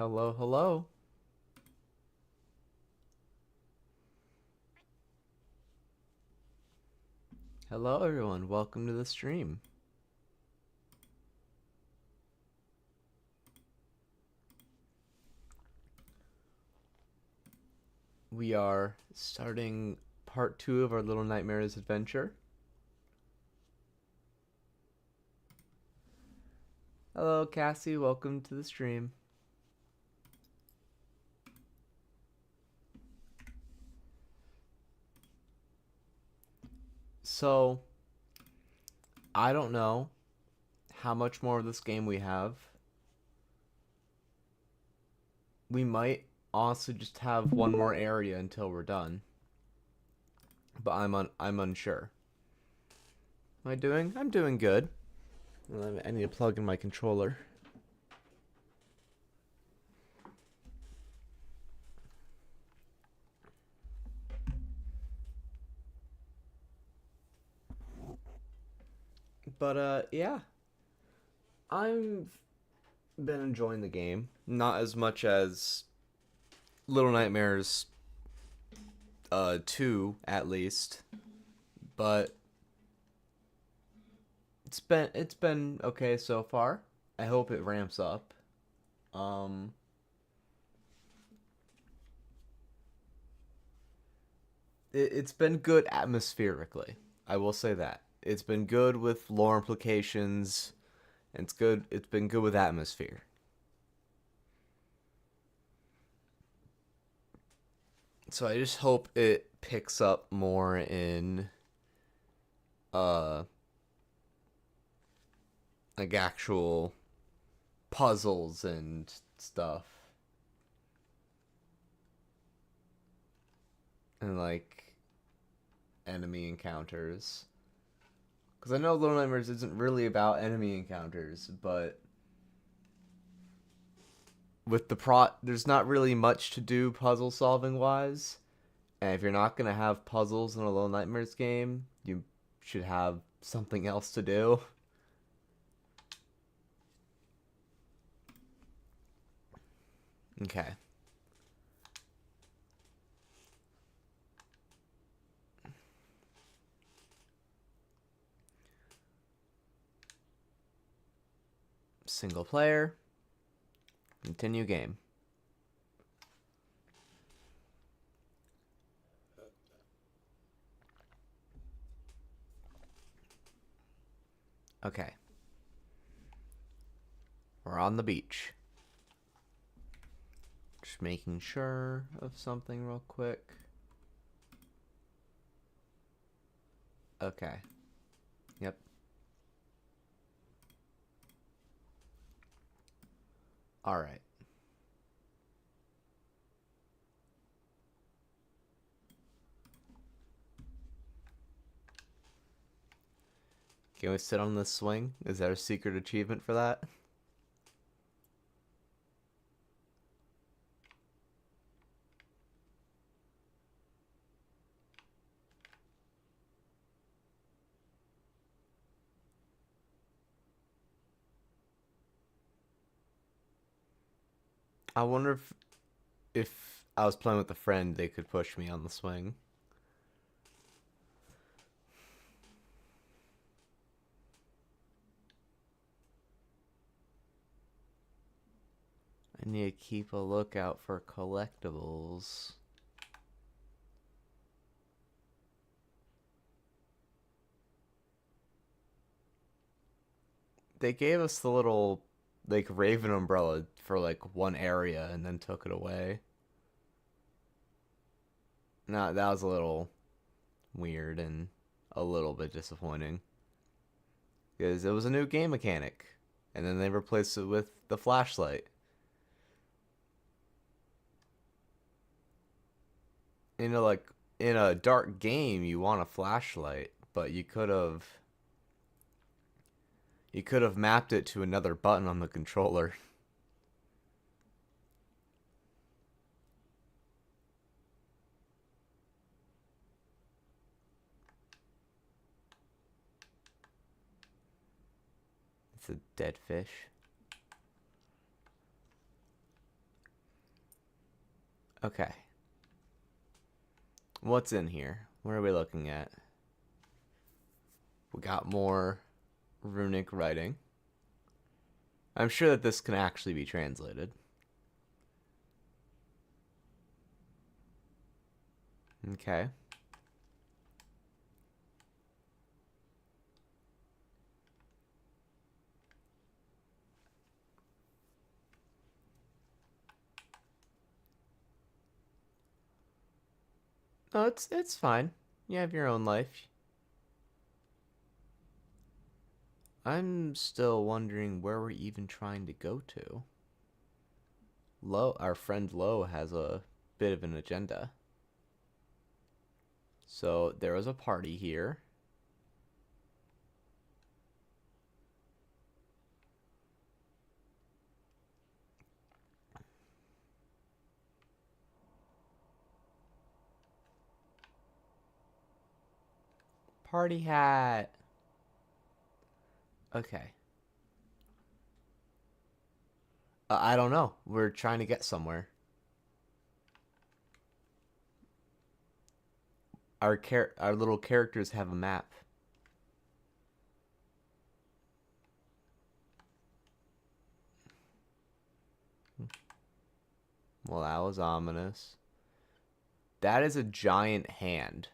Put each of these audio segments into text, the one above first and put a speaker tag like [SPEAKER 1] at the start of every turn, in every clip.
[SPEAKER 1] Hello, hello. Hello, everyone. Welcome to the stream. We are starting part 2 of our Little Nightmares adventure. Hello, Cassie. Welcome to the stream. So, I don't know how much more of this game we have. We might also just have one more area until we're done. But I'm unsure. Am I doing? I'm doing good. I need to plug in my controller. But yeah. I've been enjoying the game. Not as much as Little Nightmares 2 at least, but it's been okay so far. I hope it ramps up. Um it's been good atmospherically. I will say that. It's been good with lore implications. And it's been good with atmosphere. So I just hope it picks up more in uh like actual puzzles and stuff. And like enemy encounters. Because I know Little Nightmares isn't really about enemy encounters, but with there's not really much to do puzzle solving wise. And if you're not gonna have puzzles in a Little Nightmares game, you should have something else to do. Okay. Single player. Continue game. Okay. We're on the beach. Just making sure of something real quick. Okay. Yep. Alright. Can we sit on this swing? Is there a secret achievement for that? I wonder if I was playing with a friend, they could push me on the swing. I need to keep a lookout for collectibles. They gave us the little like Raven umbrella for like one area and then took it away. Nah, that was a little weird and a little bit disappointing because it was a new game mechanic, and then they replaced it with the flashlight. Like in a dark game, you want a flashlight, but you could have mapped it to another button on the controller. It's a dead fish. Okay. What's in here? What are we looking at? We got more runic writing. I'm sure that this can actually be translated. Okay. No, it's fine. You have your own life. I'm still wondering where we're even trying to go to. Our friend Lo has a bit of an agenda. So there was a party here. Party hat. Okay. I don't know. We're trying to get somewhere. Our little characters have a map. Well, that was ominous. That is a giant hand.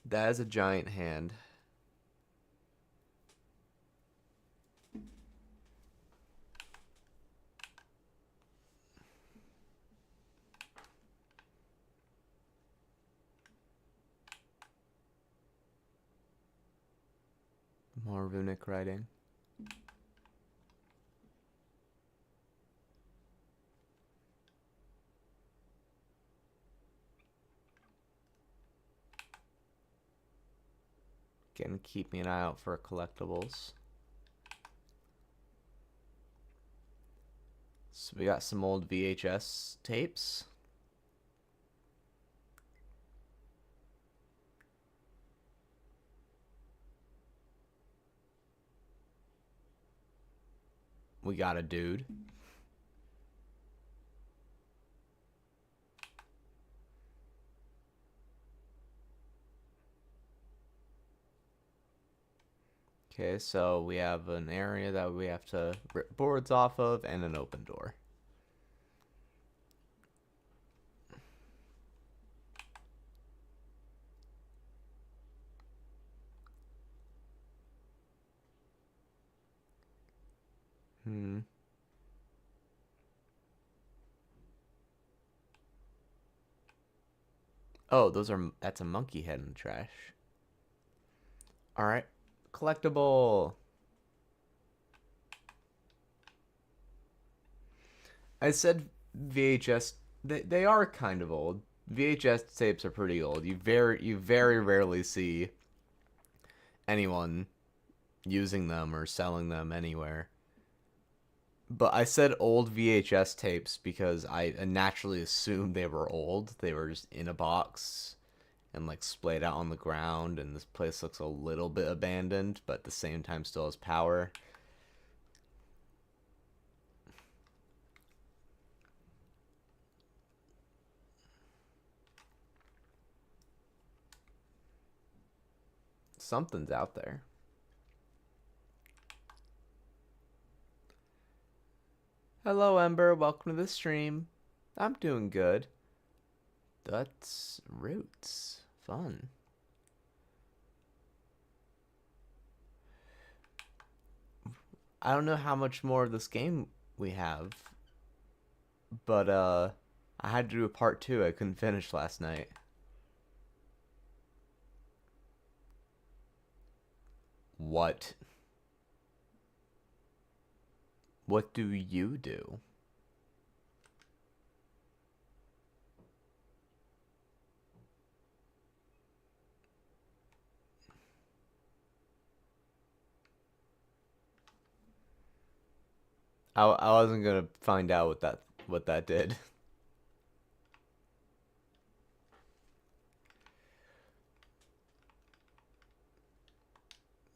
[SPEAKER 1] That is a giant hand. More runic writing. Again, keep me an eye out for collectibles. So we got some old VHS tapes. We got a dude. Okay, so we have an area that we have to rip boards off of and an open door. Hmm. Oh, that's a monkey head in the trash. All right. Collectible. I said VHS. They are kind of old. VHS tapes are pretty old. You very rarely see anyone using them or selling them anywhere. But I said old VHS tapes because I naturally assumed they were old. They were just in a box and like splayed out on the ground, and this place looks a little bit abandoned, but at the same time still has power. Something's out there. Hello, Ember. Welcome to the stream. I'm doing good. That's Roots. Fun. I don't know how much more of this game we have, but I had to do a part 2 I couldn't finish last night. What? What do you do? I wasn't gonna find out what that did.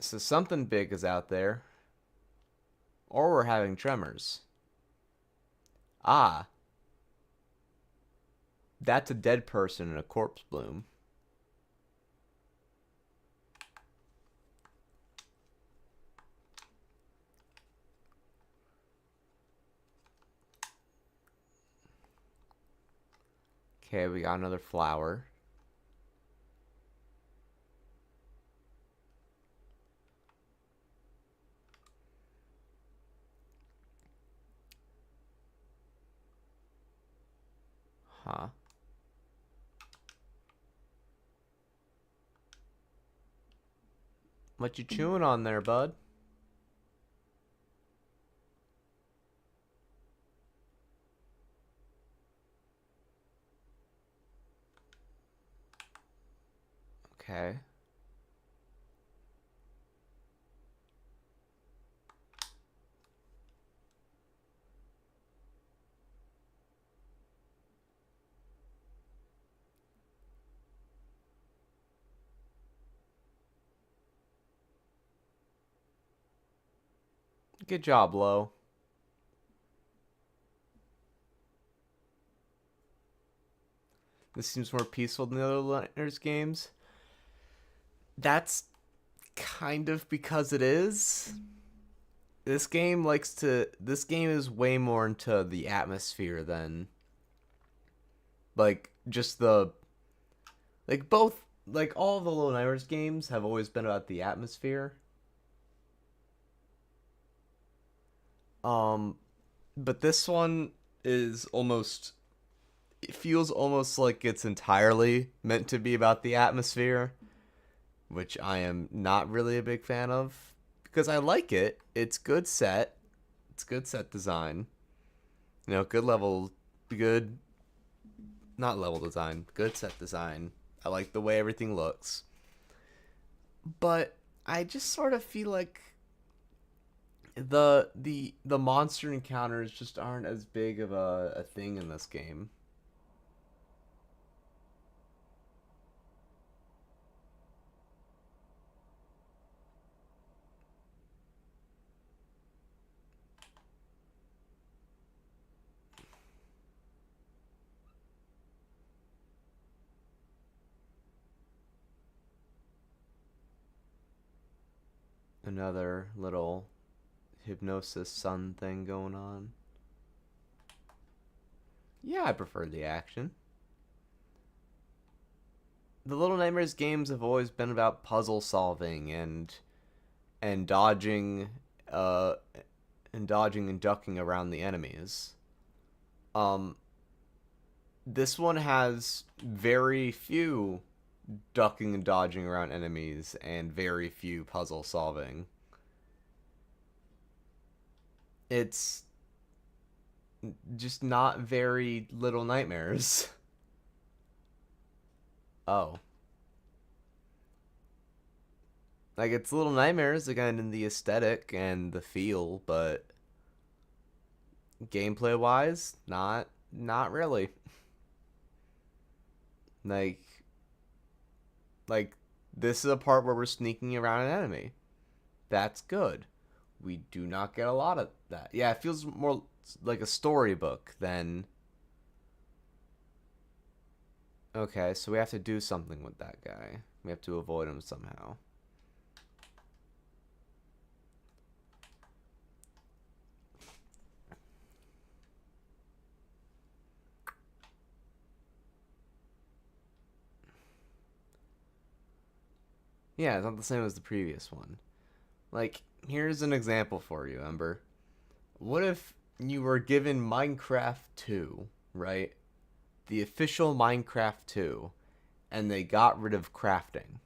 [SPEAKER 1] So something big is out there, or we're having tremors. Ah, that's a dead person in a corpse bloom. Okay, we got another flower. Huh. What you chewing on there, bud? Okay. Good job, Lo. This seems more peaceful than the other Lighters games. That's kind of because it is. This game is way more into the atmosphere than like just the like both like all the Little Nightmares games have always been about the atmosphere. Um but this one is almost it feels almost like it's entirely meant to be about the atmosphere, which I am not really a big fan of because I like it. It's good set. It's good set design. You know, good not level design, good set design. I like the way everything looks. But I just sort of feel like the monster encounters just aren't as big of a thing in this game. Another little hypnosis sun thing going on. Yeah, I prefer the action. The Little Nightmares games have always been about puzzle solving and uh dodging and ducking around the enemies. Um this one has very few ducking and dodging around enemies and very few puzzle solving. It's just not very Little Nightmares. Oh. Like it's Little Nightmares again in the aesthetic and the feel, but gameplay wise, not really. Like like this is a part where we're sneaking around an enemy. That's good. We do not get a lot of that. Yeah, it feels more like a storybook than okay, so we have to do something with that guy. We have to avoid him somehow. Yeah, it's not the same as the previous one. Like, here's an example for you, Ember. What if you were given Minecraft 2, right? The official Minecraft 2, and they got rid of crafting.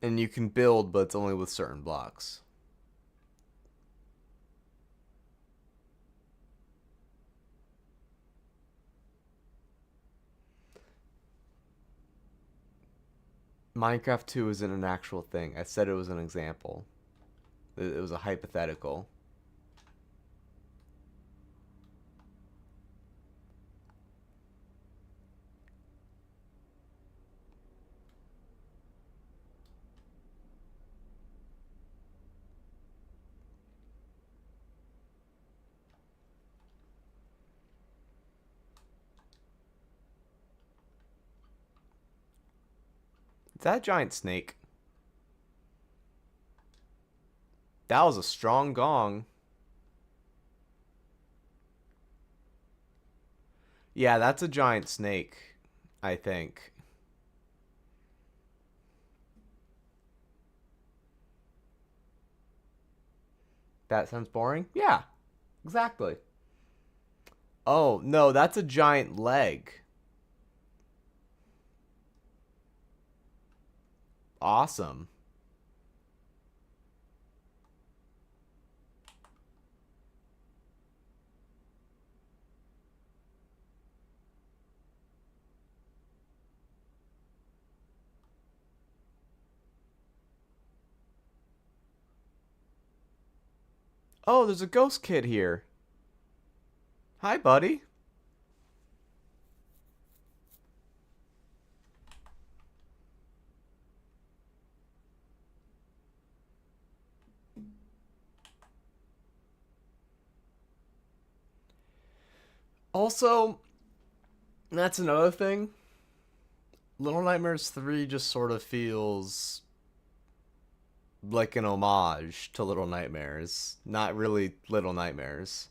[SPEAKER 1] And you can build, but it's only with certain blocks. Minecraft 2 isn't an actual thing. I said it was an example. It was a hypothetical. Is that a giant snake? That was a strong gong. Yeah, that's a giant snake, I think. That sounds boring? Yeah, exactly. Oh, no, that's a giant leg. Awesome. Oh, there's a ghost kid here. Hi, buddy. Also, that's another thing. Little Nightmares 3 just sort of feels like an homage to Little Nightmares, not really Little Nightmares.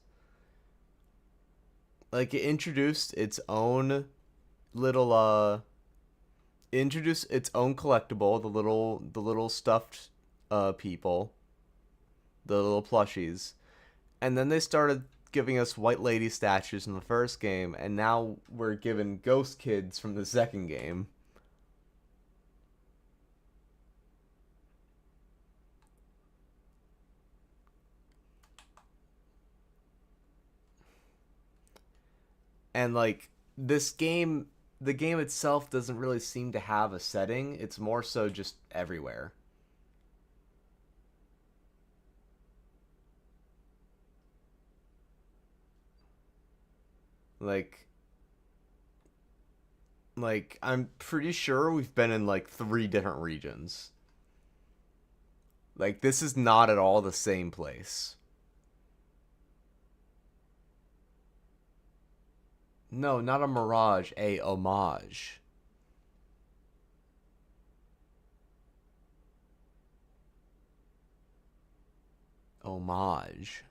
[SPEAKER 1] Like it little introduced its own collectible, the little stuffed people, the little plushies. And then they started giving us white lady statues in the first game, and now we're given ghost kids from the second game. And like this game the game itself doesn't really seem to have a setting. It's more so just everywhere. Like I'm pretty sure we've been in like 3 different regions. Like this is not at all the same place. No, not a mirage, a homage. Homage.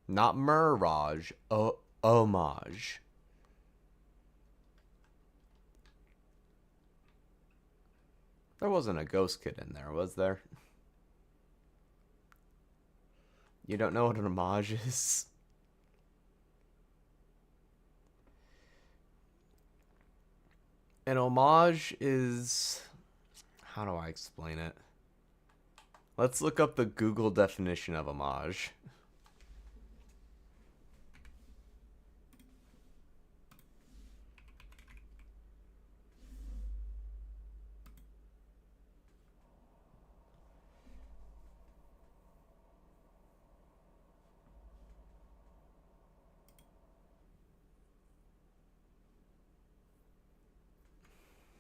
[SPEAKER 1] Not mirage, homage. There wasn't a ghost kid in there, was there? You don't know what an homage is? An homage is. How do I explain it? Let's look up the Google definition of homage.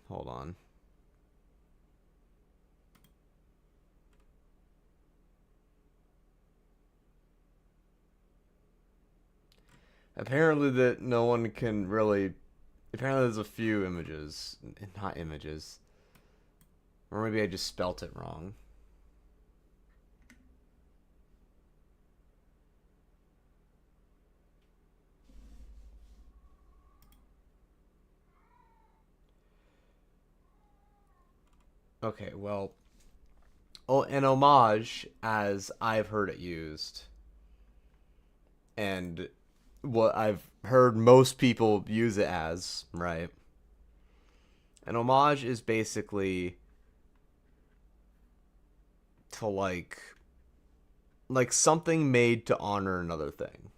[SPEAKER 1] Hold on. Apparently that no one can really. Apparently there's a few images, not images, or maybe I just spelt it wrong. Okay, well, oh, an homage, as I've heard it used, and what I've heard most people use it as, right? An homage is basically to like something made to honor another thing.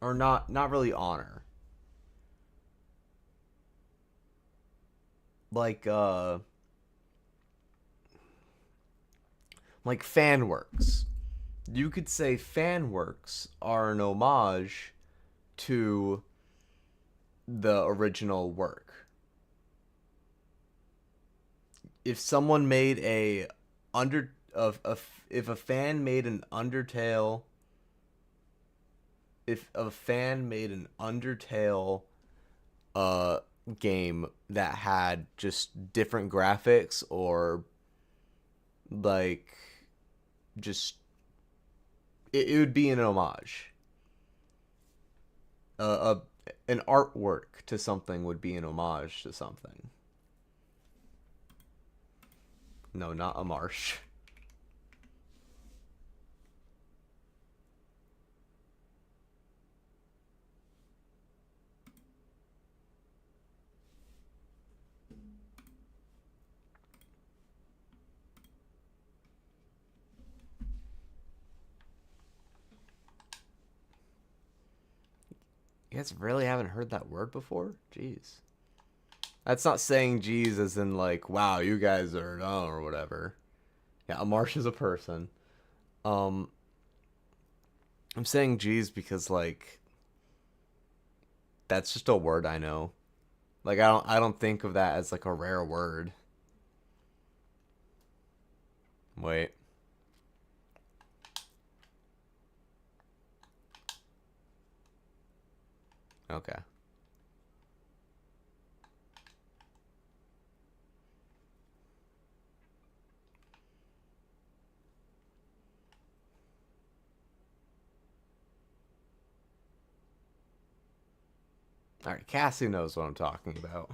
[SPEAKER 1] Or not really honor. Like like fan works. You could say fan works are an homage to the original work. If someone made a under of if a fan made an Undertale if a fan made an Undertale a game that had just different graphics or like just it would be an homage. A an artwork to something would be an homage to something. No, not a marsh. You guys really haven't heard that word before? Jeez. That's not saying geez as in like, wow, you guys are dumb or whatever. Yeah, a marsh is a person. Um, I'm saying geez because like that's just a word I know. Like I don't think of that as like a rare word. Wait. Okay. All right, Cassie knows what I'm talking about.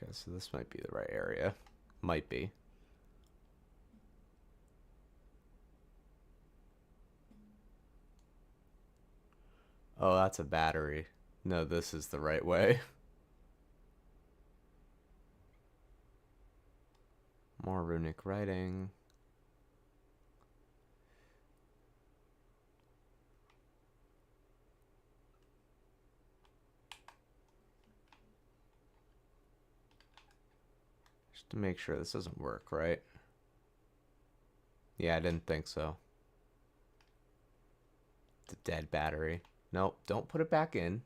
[SPEAKER 1] Okay, so this might be the right area. Might be. Oh, that's a battery. No, this is the right way. More runic writing. Just to make sure this doesn't work, right? Yeah, I didn't think so. It's a dead battery. Nope, don't put it back in.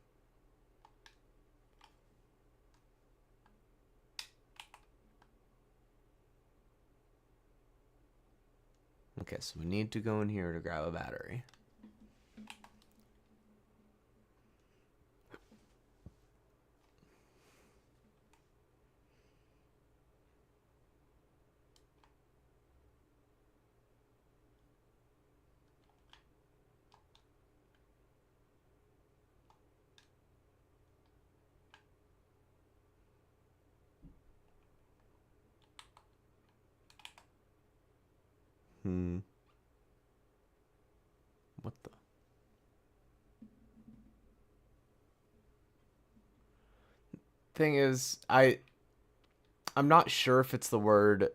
[SPEAKER 1] Okay, so we need to go in here to grab a battery. Hmm. What the? Thing is, I'm not sure if it's the word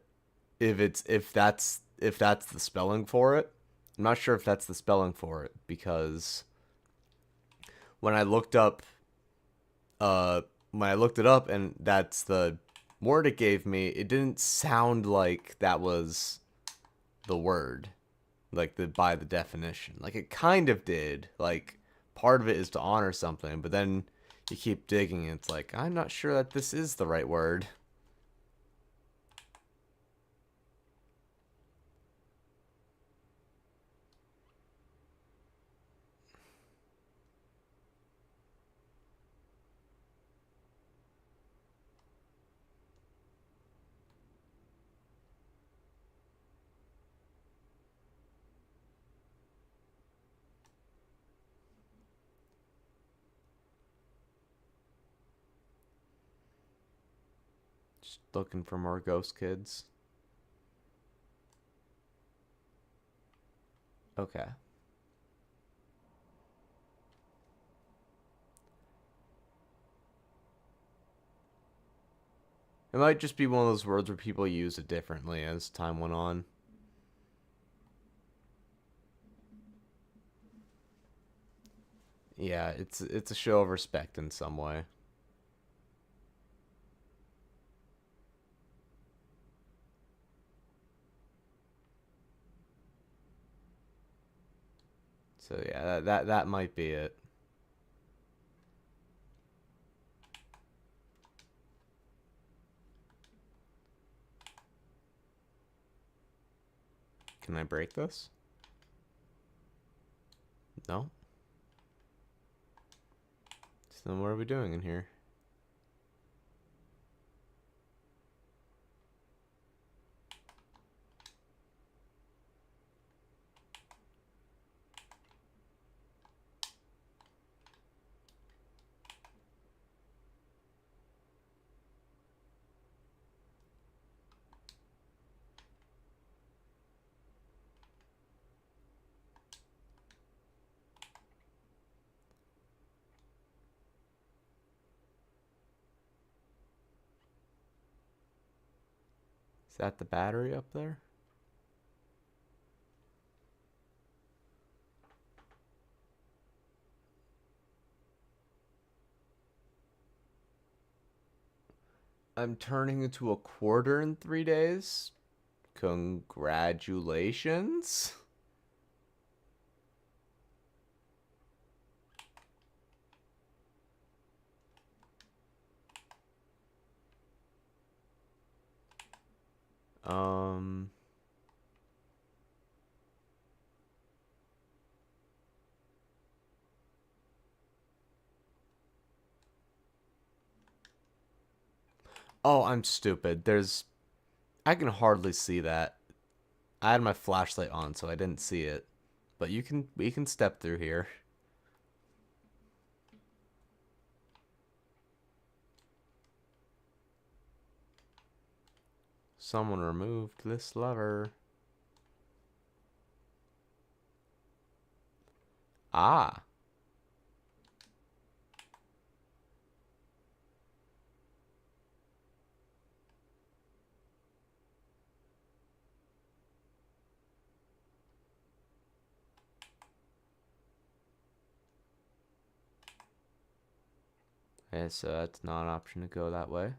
[SPEAKER 1] if that's the spelling for it. I'm not sure if that's the spelling for it because when I looked up uh when I looked it up and that's the word it gave me, it didn't sound like that was the word. Like the by the definition. Like it kind of did. Like part of it is to honor something, but then you keep digging and it's like, I'm not sure that this is the right word. Just looking for more ghost kids. Okay. It might just be one of those words where people use it differently as time went on. Yeah, it's a show of respect in some way. So yeah, that might be it. Can I break this? No. So then what are we doing in here? Is that the battery up there? I'm turning into a quarter in 3 days? Congratulations. Um... Oh, I'm stupid. I can hardly see that. I had my flashlight on, so I didn't see it. But we can step through here. Someone removed this lever. Ah. Okay, so that's not an option to go that way.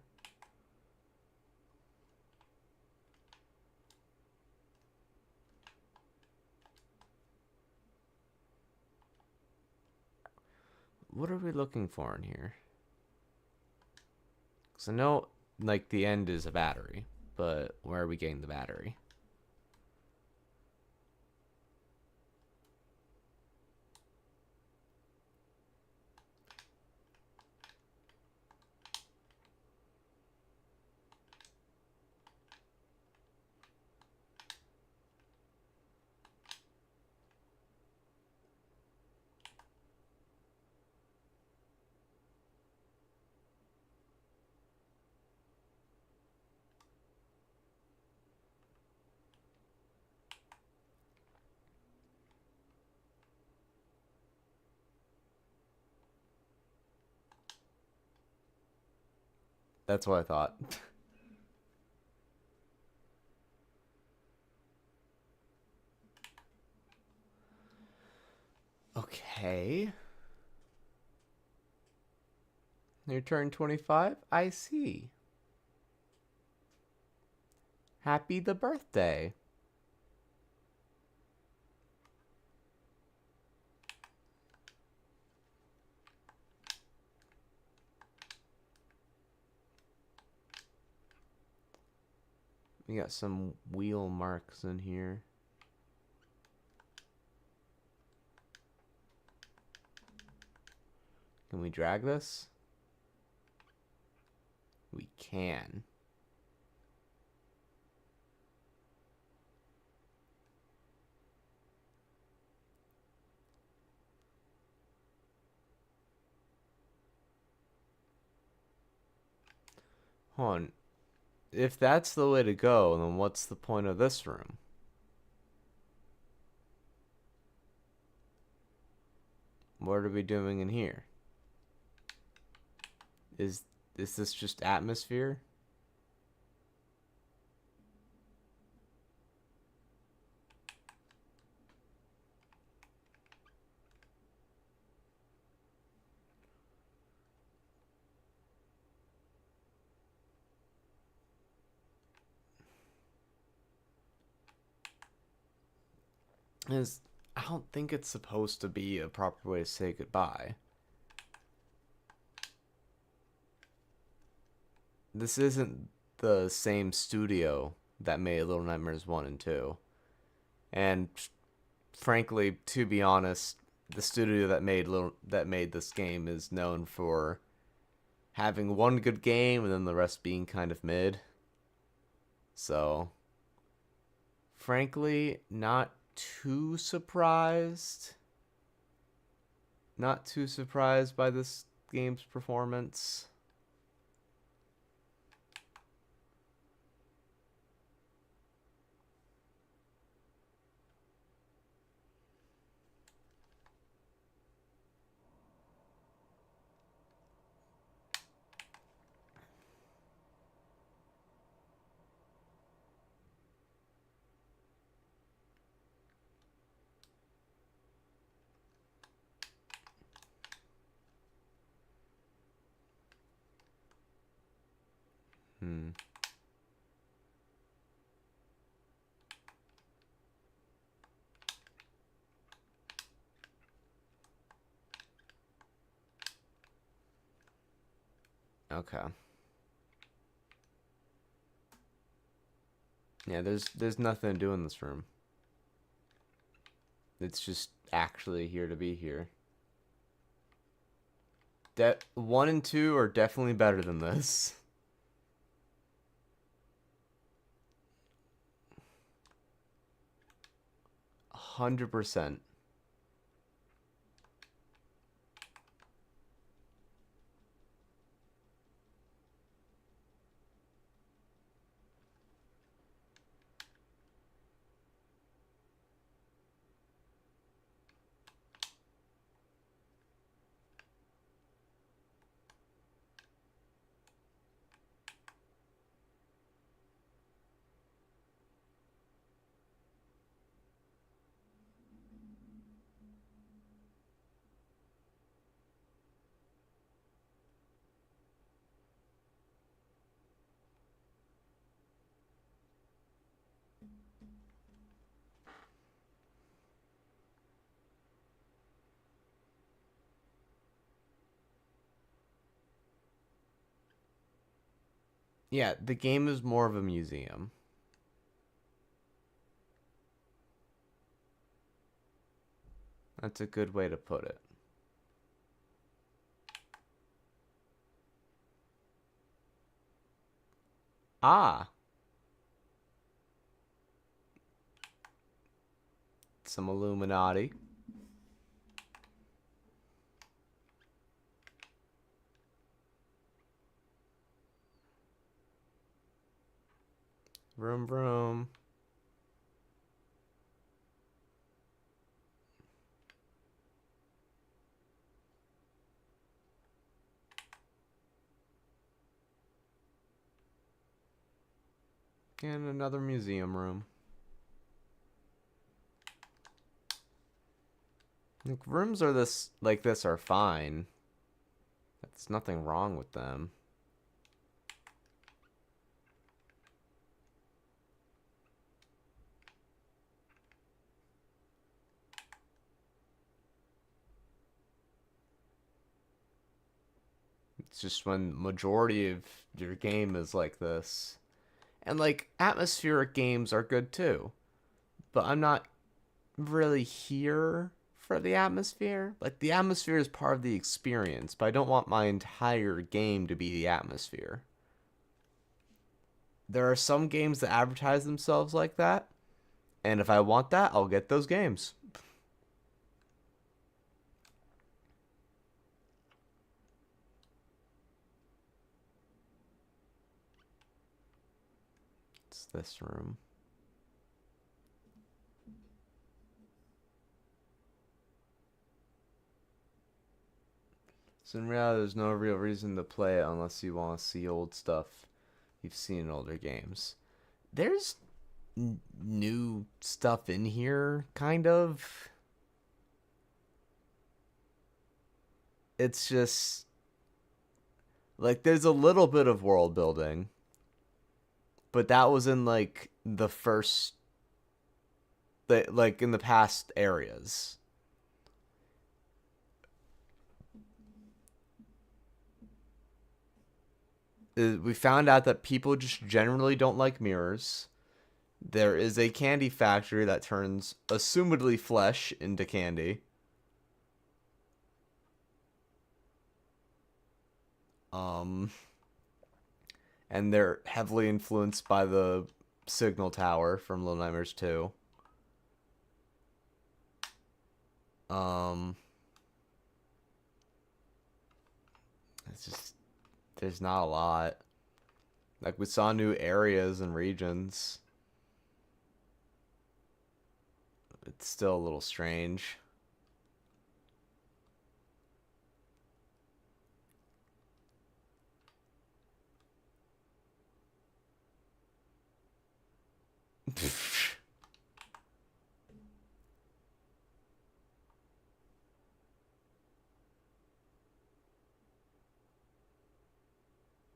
[SPEAKER 1] What are we looking for in here? Because I know, like, the end is a battery, but where are we getting the battery? That's what I thought. Okay. You turned 25? I see. Happy the birthday. We got some wheel marks in here. Can we drag this? We can. Hold on. If that's the way to go, then what's the point of this room? What are we doing in here? Is this just atmosphere? Is I don't think it's supposed to be a proper way to say goodbye. This isn't the same studio that made Little Nightmares 1 and 2. And frankly, to be honest, the studio that made this game is known for having one good game and then the rest being kind of mid. So, frankly, not too surprised. Not too surprised by this game's performance. Hmm. Okay. Yeah, there's nothing to do in this room. It's just actually here to be here. 1 and 2 are definitely better than this. 100%. Yeah, the game is more of a museum. That's a good way to put it. Ah, some Illuminati. Vroom vroom. And another museum room. Like, rooms are this like this are fine. There's nothing wrong with them. It's just when majority of your game is like this. And like atmospheric games are good too. But I'm not really here for the atmosphere. Like the atmosphere is part of the experience, but I don't want my entire game to be the atmosphere. There are some games that advertise themselves like that, and if I want that, I'll get those games. It's this room. So in reality, there's no real reason to play it unless you want to see old stuff you've seen in older games. There's new stuff in here, kind of. It's just like there's a little bit of world building, but that was in like like in the past areas. We found out that people just generally don't like mirrors. There is a candy factory that turns assumedly flesh into candy. Um, and they're heavily influenced by the signal tower from Little Nightmares 2. Um, it's just there's not a lot. Like we saw new areas and regions. It's still a little strange.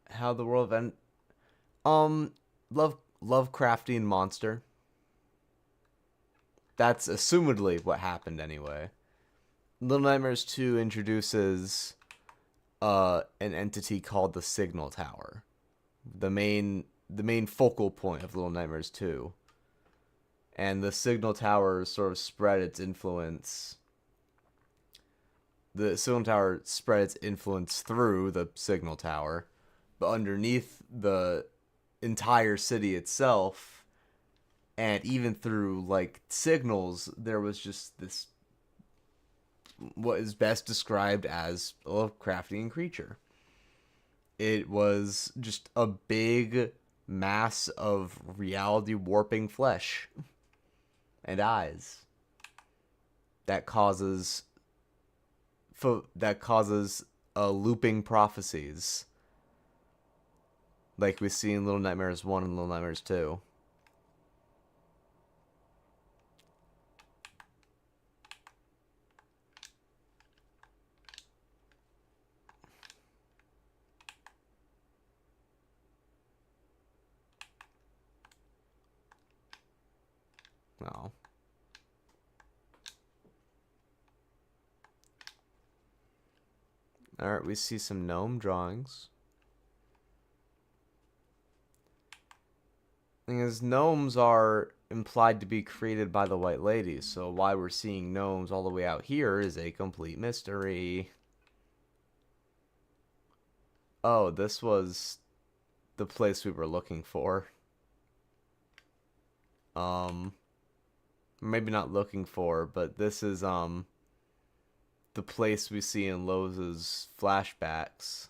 [SPEAKER 1] How the world end? Um, Lovecraftian monster. That's assumedly what happened anyway. Little Nightmares 2 introduces an entity called the Signal Tower. The main focal point of Little Nightmares 2. And the Signal Tower sort of spread its influence. The Signal Tower spread its influence through the Signal Tower, but underneath the entire city itself, and even through like signals, there was just this what is best described as a Lovecraftian creature. It was just a big mass of reality warping flesh and eyes that causes looping prophecies like we see in Little Nightmares 1 and Little Nightmares 2. No. Alright, we see some gnome drawings. Thing is, gnomes are implied to be created by the White Lady, so why we're seeing gnomes all the way out here is a complete mystery. Oh, this was the place we were looking for. Maybe not looking for, but this is the place we see in Lowe's flashbacks.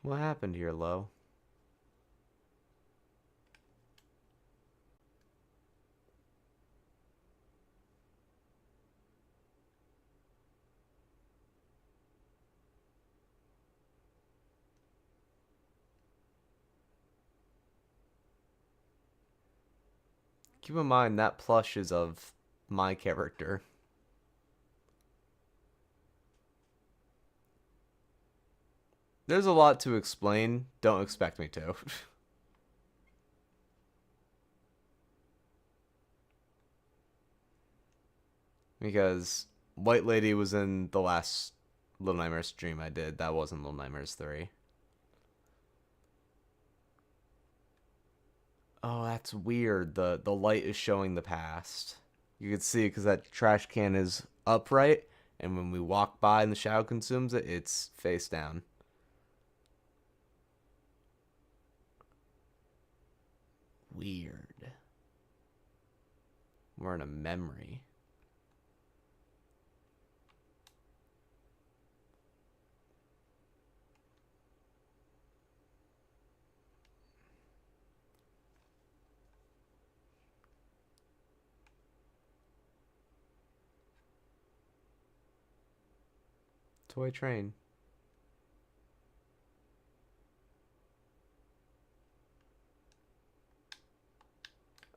[SPEAKER 1] What happened here, Lo? Keep in mind that plush is of my character. There's a lot to explain. Don't expect me to. Because White Lady was in the last Little Nightmares stream I did. That wasn't Little Nightmares 3. Oh, that's weird. The light is showing the past. You can see it because that trash can is upright, and when we walk by and the shadow consumes it, it's face down. Weird. We're in a memory. Toy train.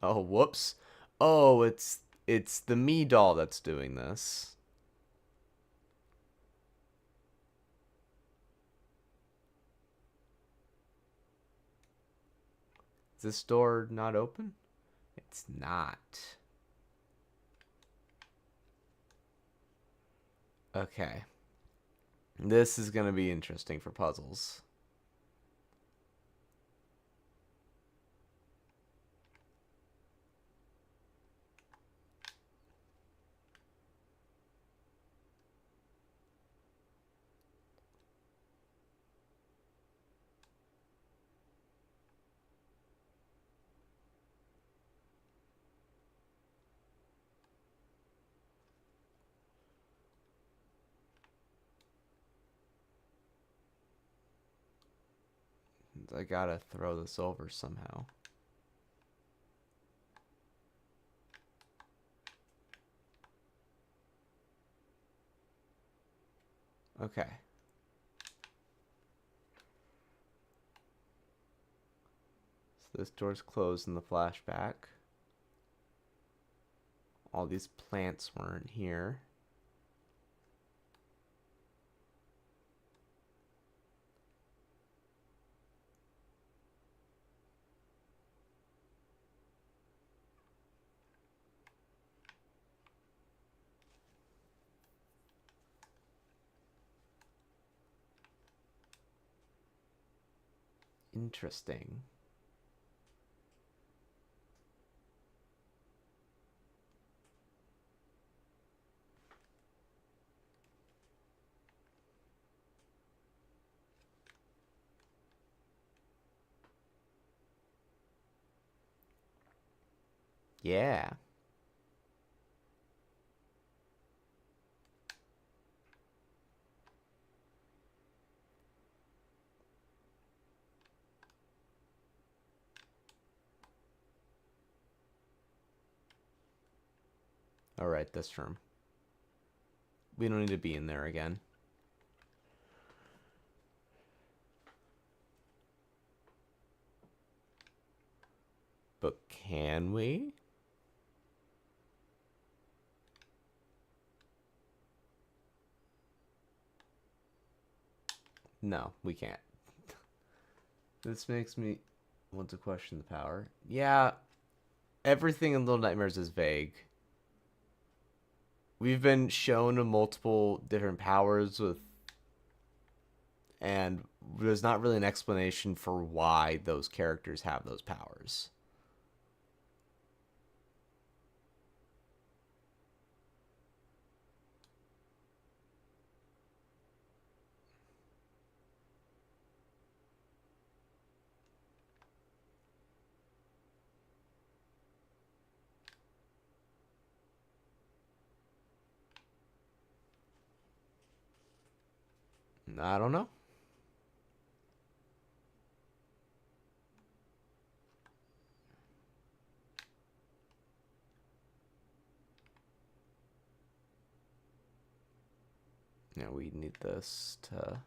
[SPEAKER 1] Oh, whoops. Oh, it's the me doll that's doing this. Is this door not open? It's not. Okay. This is gonna be interesting for puzzles. I gotta throw this over somehow. Okay. So this door's closed in the flashback. All these plants weren't here. Interesting. Yeah. Alright, this room. We don't need to be in there again. But can we? No, we can't. This makes me want to question the power. Yeah, everything in Little Nightmares is vague. We've been shown multiple different powers with, and there's not really an explanation for why those characters have those powers. I don't know. Yeah, we need this to...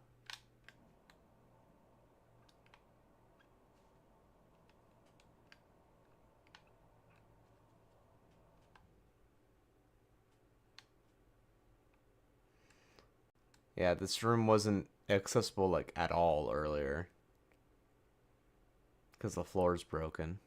[SPEAKER 1] Yeah, this room wasn't accessible, like, at all earlier. Because the floor's broken.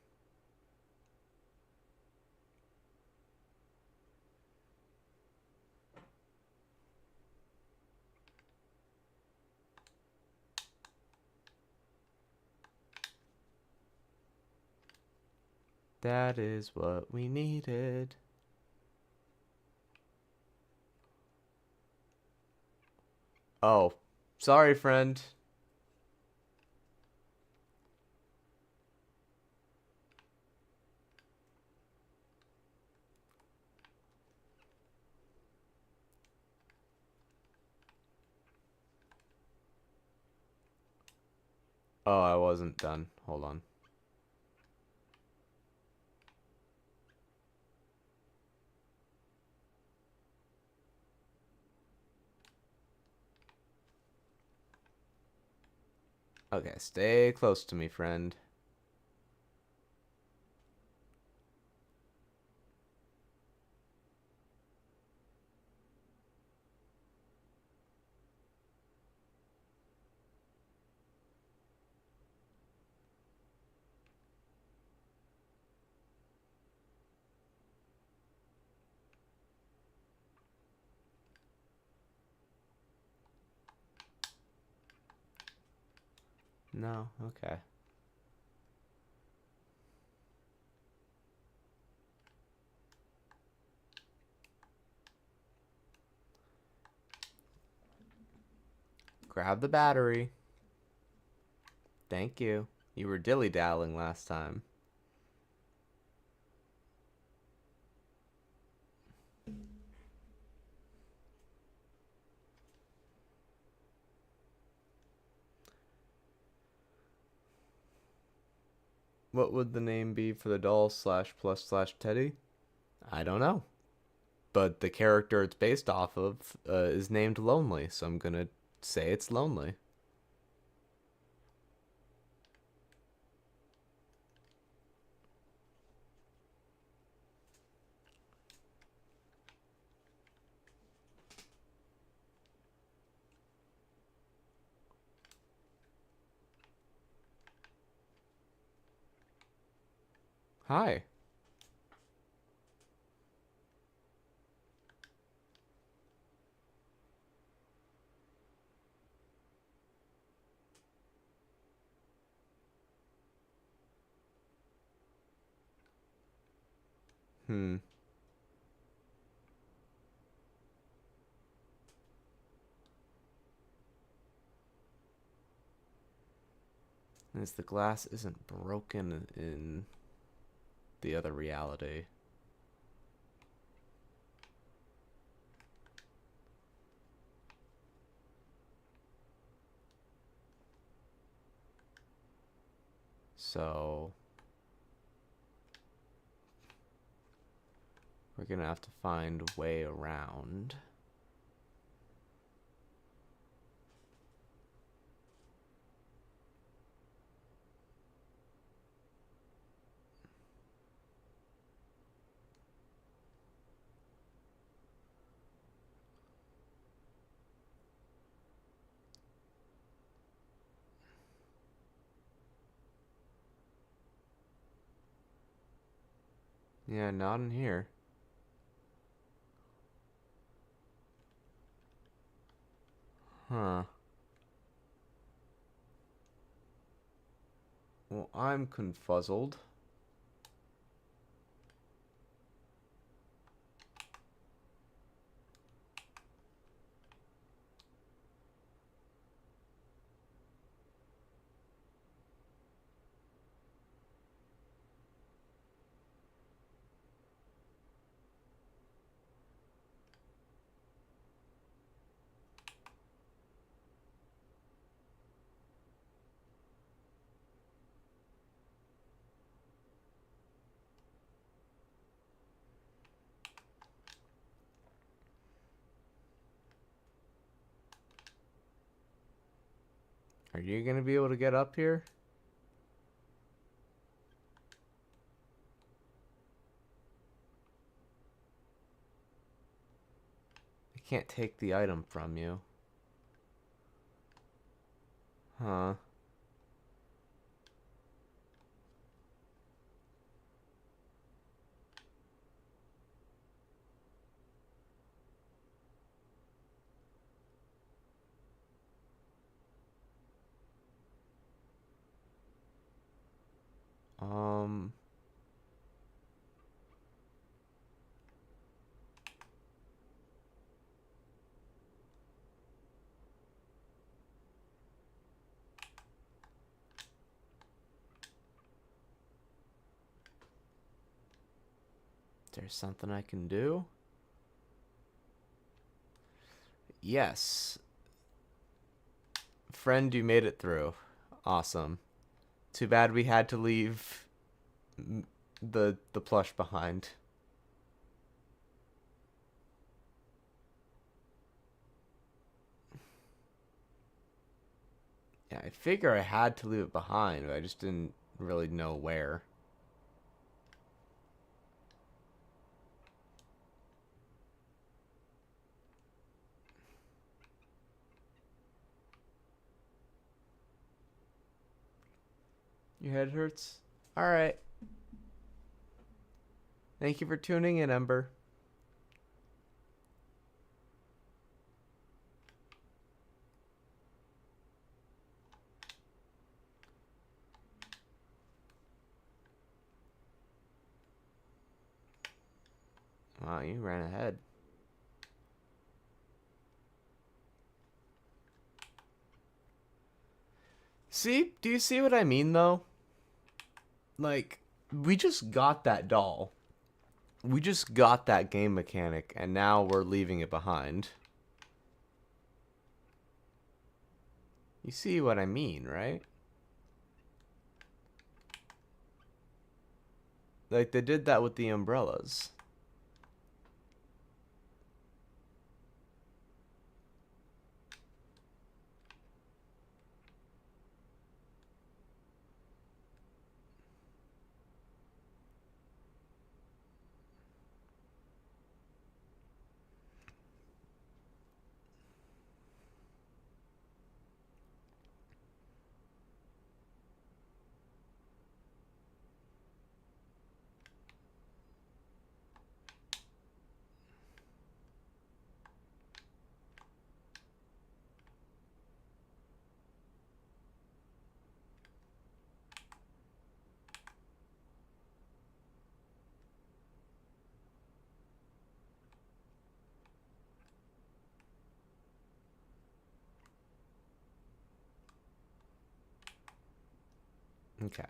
[SPEAKER 1] That is what we needed. Oh, sorry, friend. Oh, I wasn't done. Hold on. Okay, stay close to me, friend. No? Okay. Grab the battery. Thank you. You were dilly-dallying last time. What would the name be for the doll slash plus slash Teddy? I don't know. But the character it's based off of is named Lonely, so I'm gonna say it's Lonely. Hi. Hmm. As the glass isn't broken in the other reality. So we're gonna have to find a way around. Yeah, not in here. Huh. Well, I'm confuzzled. Are you gonna be able to get up here? I can't take the item from you. Huh. Um. Is there something I can do? Yes. Friend, you made it through. Awesome. Too bad we had to leave the plush behind. Yeah, I figure I had to leave it behind, but I just didn't really know where. Your head hurts? Alright. Thank you for tuning in, Ember. Wow, you ran ahead. See? Do you see what I mean, though? Like, we just got that doll. We just got that game mechanic, and now we're leaving it behind. You see what I mean, right? Like, they did that with the umbrellas. Okay.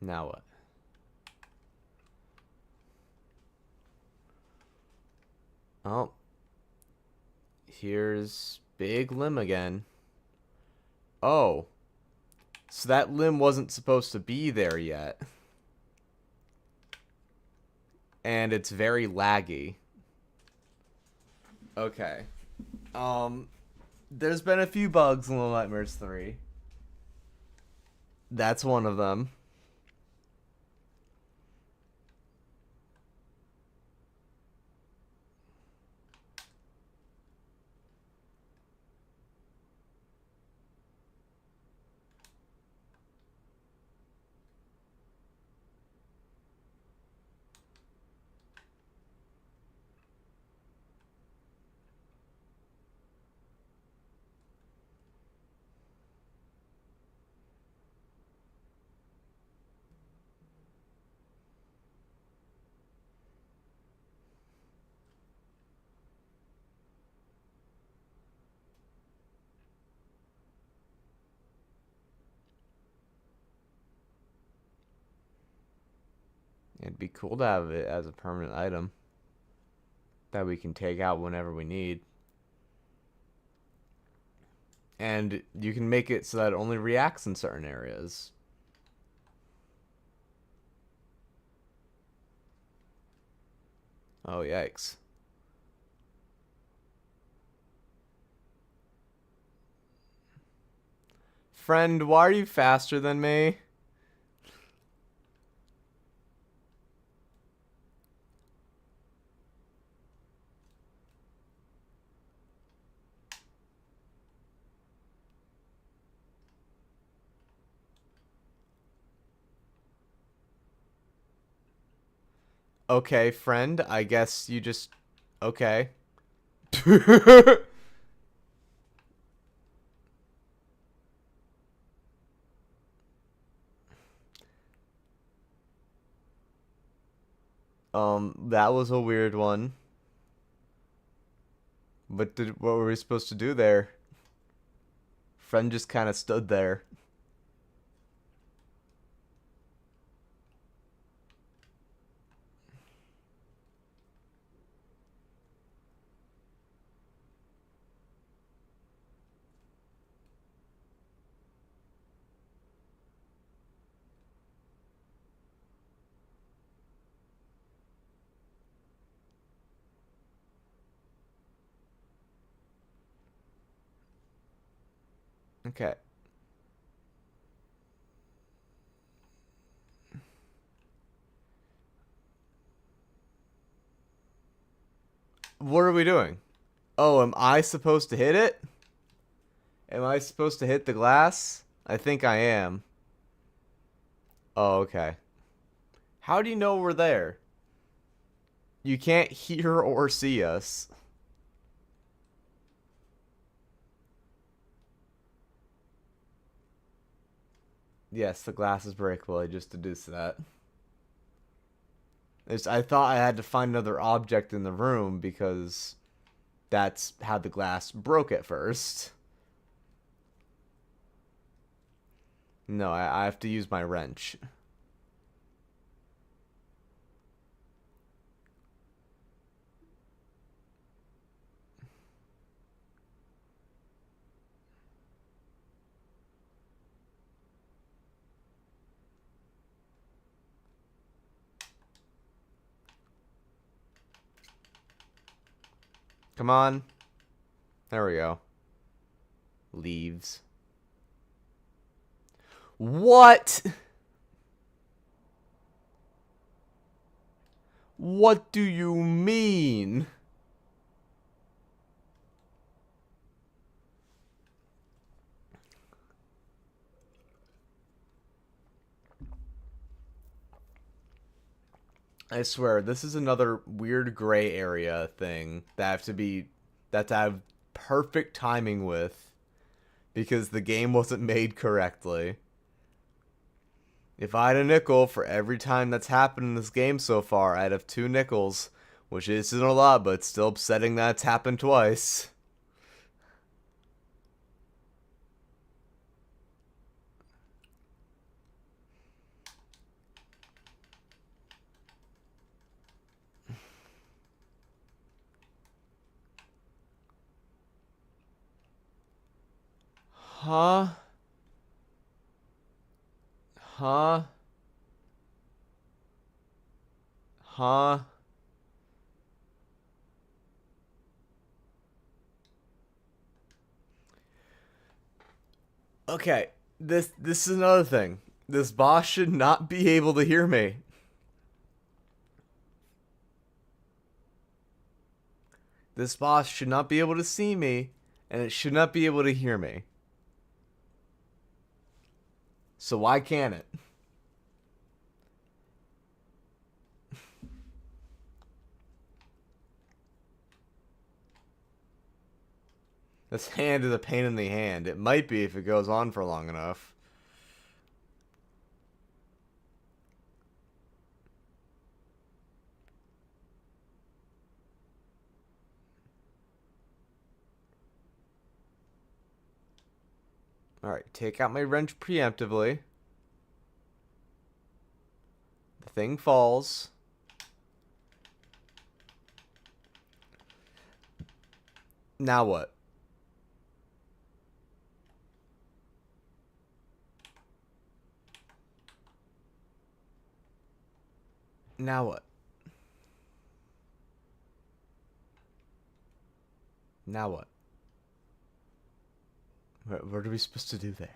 [SPEAKER 1] Now what? Oh. Here's Big Limb again. Oh. So that limb wasn't supposed to be there yet. And it's very laggy. Okay. There's been a few bugs in Little Nightmares 3. That's one of them. It'd be cool to have it as a permanent item that we can take out whenever we need. And you can make it so that it only reacts in certain areas. Oh, yikes. Friend, why are you faster than me? Okay, friend, I guess you just... Okay. That was a weird one. What were we supposed to do there? Friend just kind of stood there. Okay. What are we doing? Oh, am I supposed to hit it? Am I supposed to hit the glass? I think I am. Oh, okay. How do you know we're there? You can't hear or see us. Yes, the glass is breakable. I just deduced that. I thought I had to find another object in the room because that's how the glass broke at first. No, I have to use my wrench. Come on. There we go. Leaves. What? What do you mean? I swear, this is another weird gray area thing that I have perfect timing with because the game wasn't made correctly. If I had a nickel for every time that's happened in this game so far, I'd have 2 nickels, which isn't a lot, but it's still upsetting that it's happened twice. Huh? Huh? Huh? Okay, this is another thing. This boss should not be able to hear me. This boss should not be able to see me, and it should not be able to hear me. So why can't it? This hand is a pain in the hand. It might be if it goes on for long enough. Alright, take out my wrench preemptively. The thing falls. Now what? Now what? Now what? What are we supposed to do there?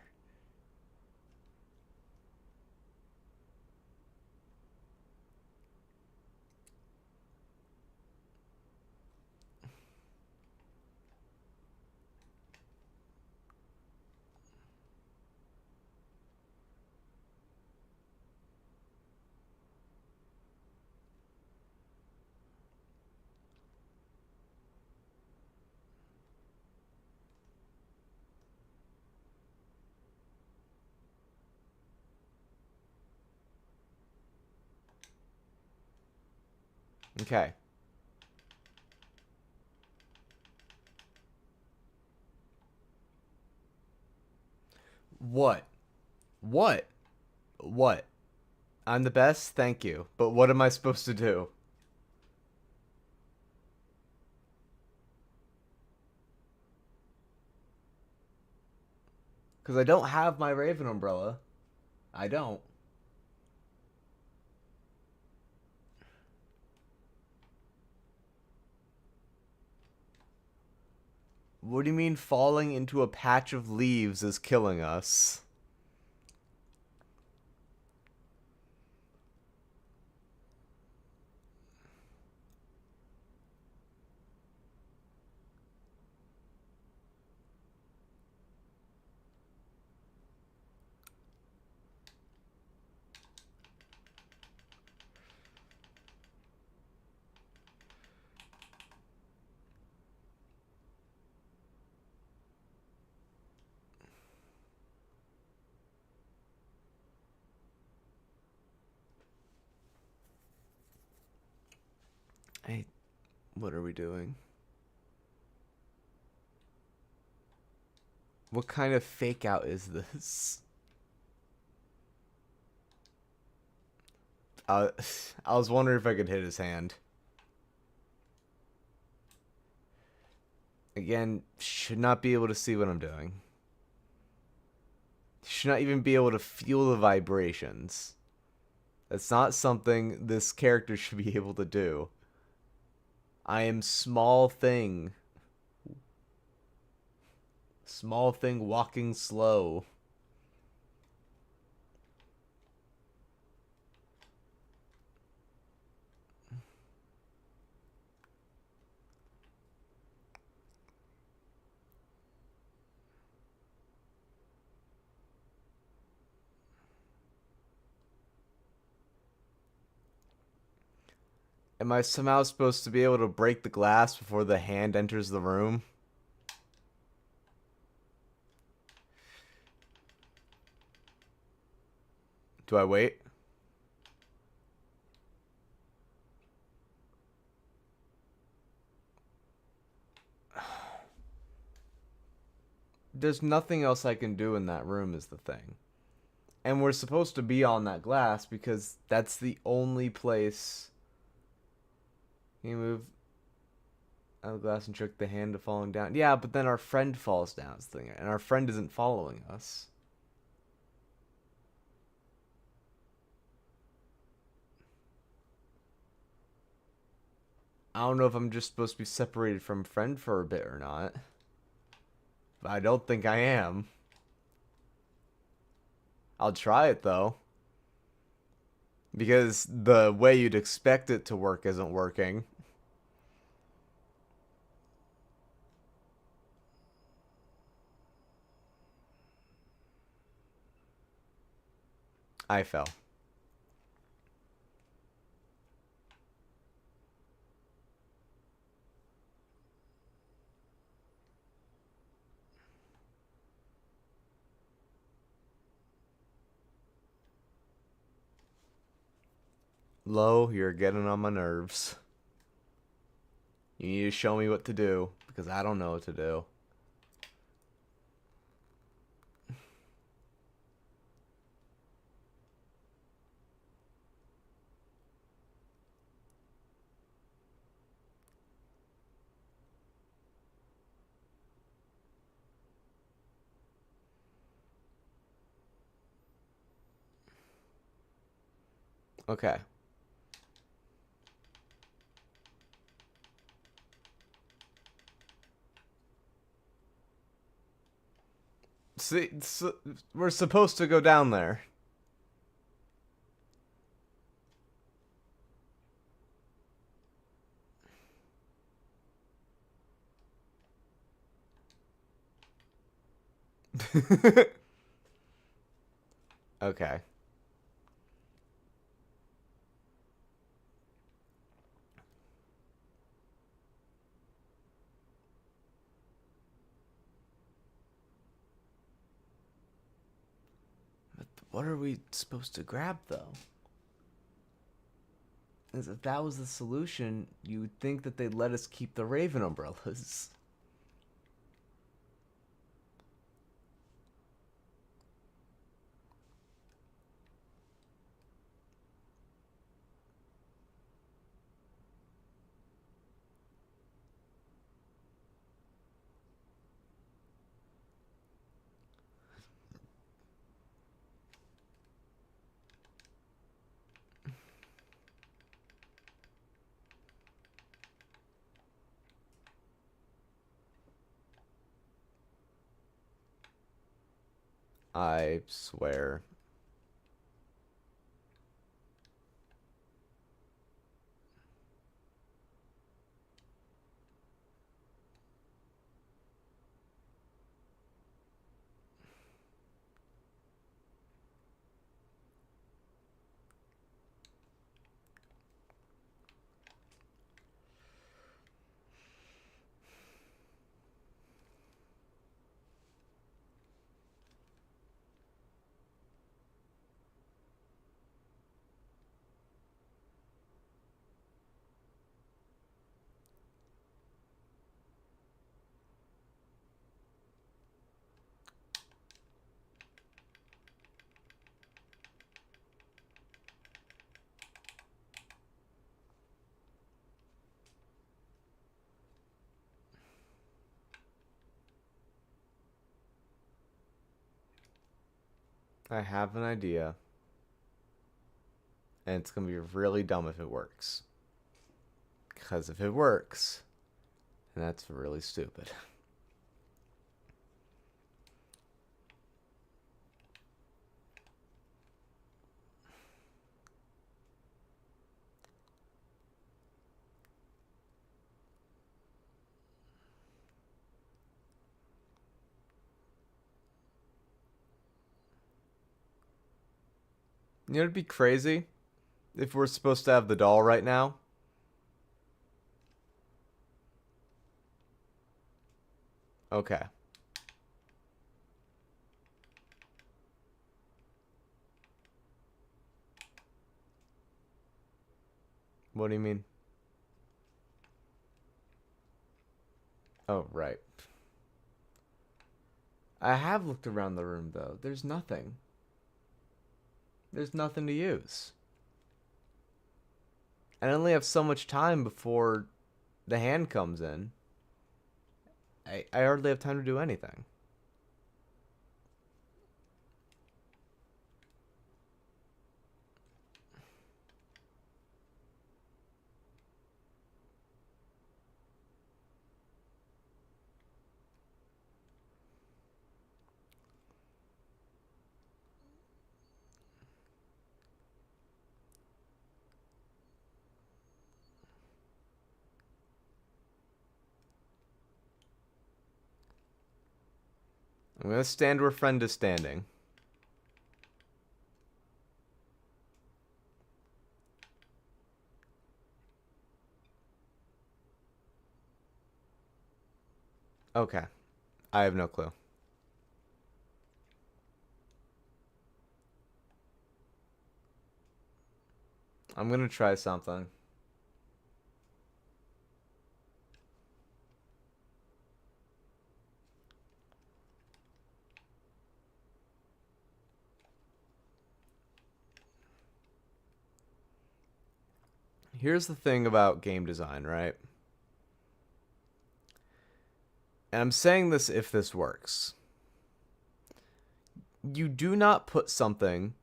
[SPEAKER 1] Okay. What? What? What? I'm the best, thank you. But what am I supposed to do? Because I don't have my Raven umbrella. I don't. What do you mean falling into a patch of leaves is killing us? Hey, what are we doing? What kind of fake out is this? Uh, I was wondering if I could hit his hand. Again, should not be able to see what I'm doing. Should not even be able to feel the vibrations. That's not something this character should be able to do. I am small thing. Small thing walking slow. Am I somehow supposed to be able to break the glass before the hand enters the room? Do I wait? There's nothing else I can do in that room is the thing. And we're supposed to be on that glass because that's the only place. Can you move out of the glass and trick the hand to falling down? Yeah, but then our friend falls down, and our friend isn't following us. I don't know if I'm just supposed to be separated from friend for a bit or not. But I don't think I am. I'll try it though. Because the way you'd expect it to work isn't working. I fell. Lo, you're getting on my nerves. You need to show me what to do, because I don't know what to do. Okay. See, so we're supposed to go down there. Okay. But what are we supposed to grab, though? As if that was the solution, you would think that they'd let us keep the Raven umbrellas. I swear. I have an idea. And it's going to be really dumb if it works. Because if it works, then that's really stupid. You know, it'd be crazy if we're supposed to have the doll right now. Okay. What do you mean? Oh, right. I have looked around the room, though. There's nothing. There's nothing to use. And I only have so much time before the hand comes in. I hardly have time to do anything. I'm gonna stand where friend is standing. Okay. I have no clue. I'm gonna try something. Here's the thing about game design, right? And I'm saying this if this works. You do not put something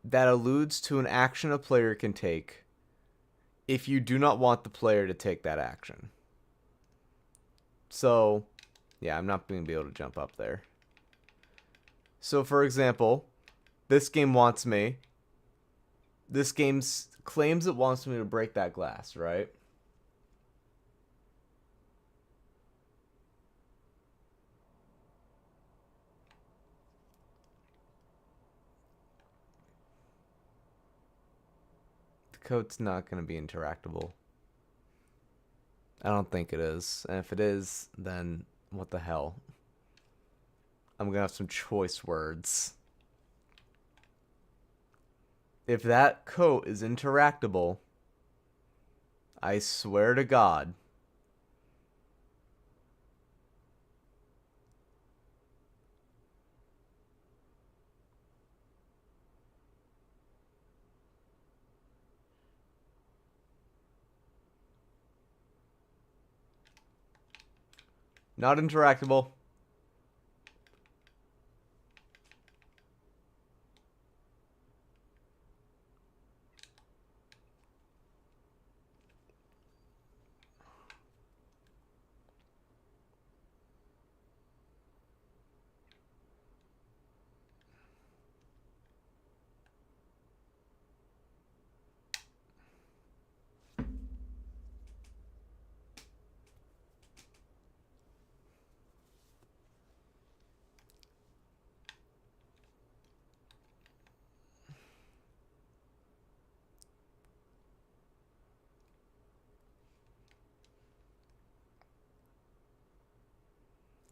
[SPEAKER 1] that alludes to an action a player can take if you do not want the player to take that action. So, yeah, I'm not going to be able to jump up there. So, for example, this game wants me. This game claims it wants me to break that glass, right? The code's not going to be interactable. I don't think it is. And if it is, then what the hell? I'm going to have some choice words. If that coat is interactable, I swear to God. Not interactable.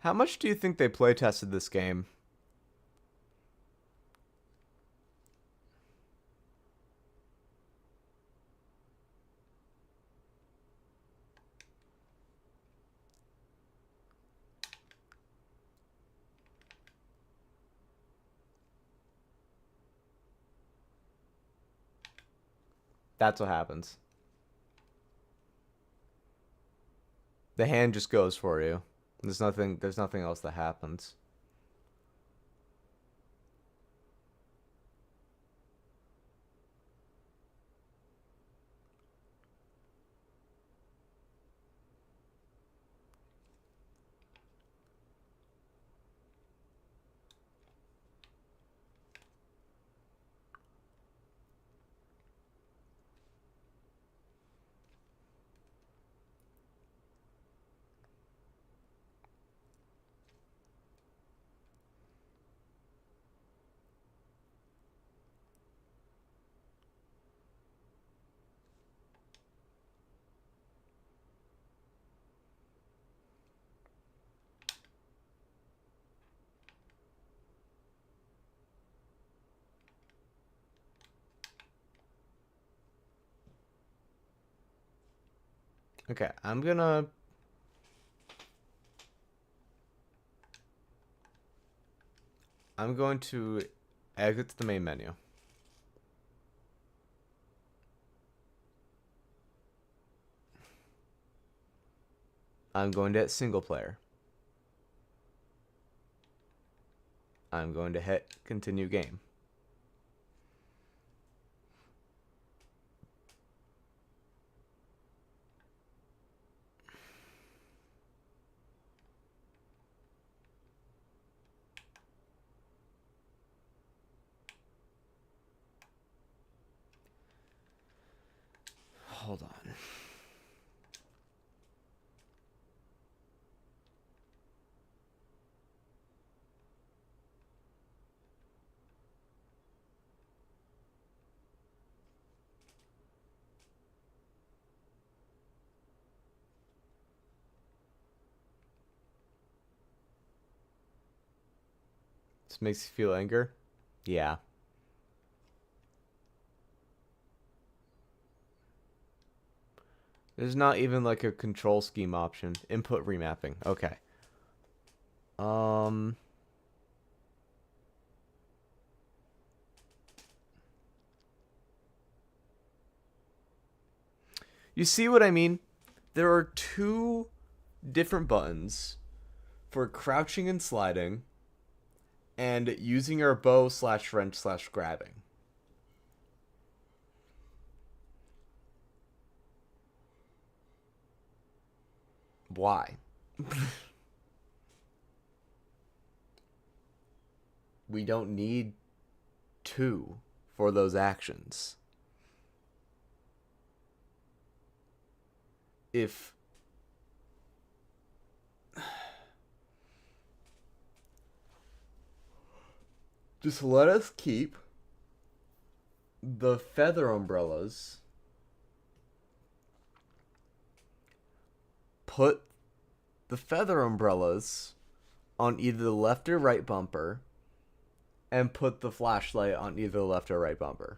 [SPEAKER 1] How much do you think they play tested this game? That's what happens. The hand just goes for you. There's nothing else that happens. Okay, I'm going to exit to the main menu. I'm going to hit single player. I'm going to hit continue game. Hold on. This makes you feel anger? Yeah. There's not even like a control scheme option. Input remapping. Okay. You see what I mean? There are two different buttons for crouching and sliding and using your bow slash wrench slash grabbing. Why? We don't need two for those actions. If just let us keep the feather umbrellas, put the feather umbrellas on either the left or right bumper, and put the flashlight on either the left or right bumper.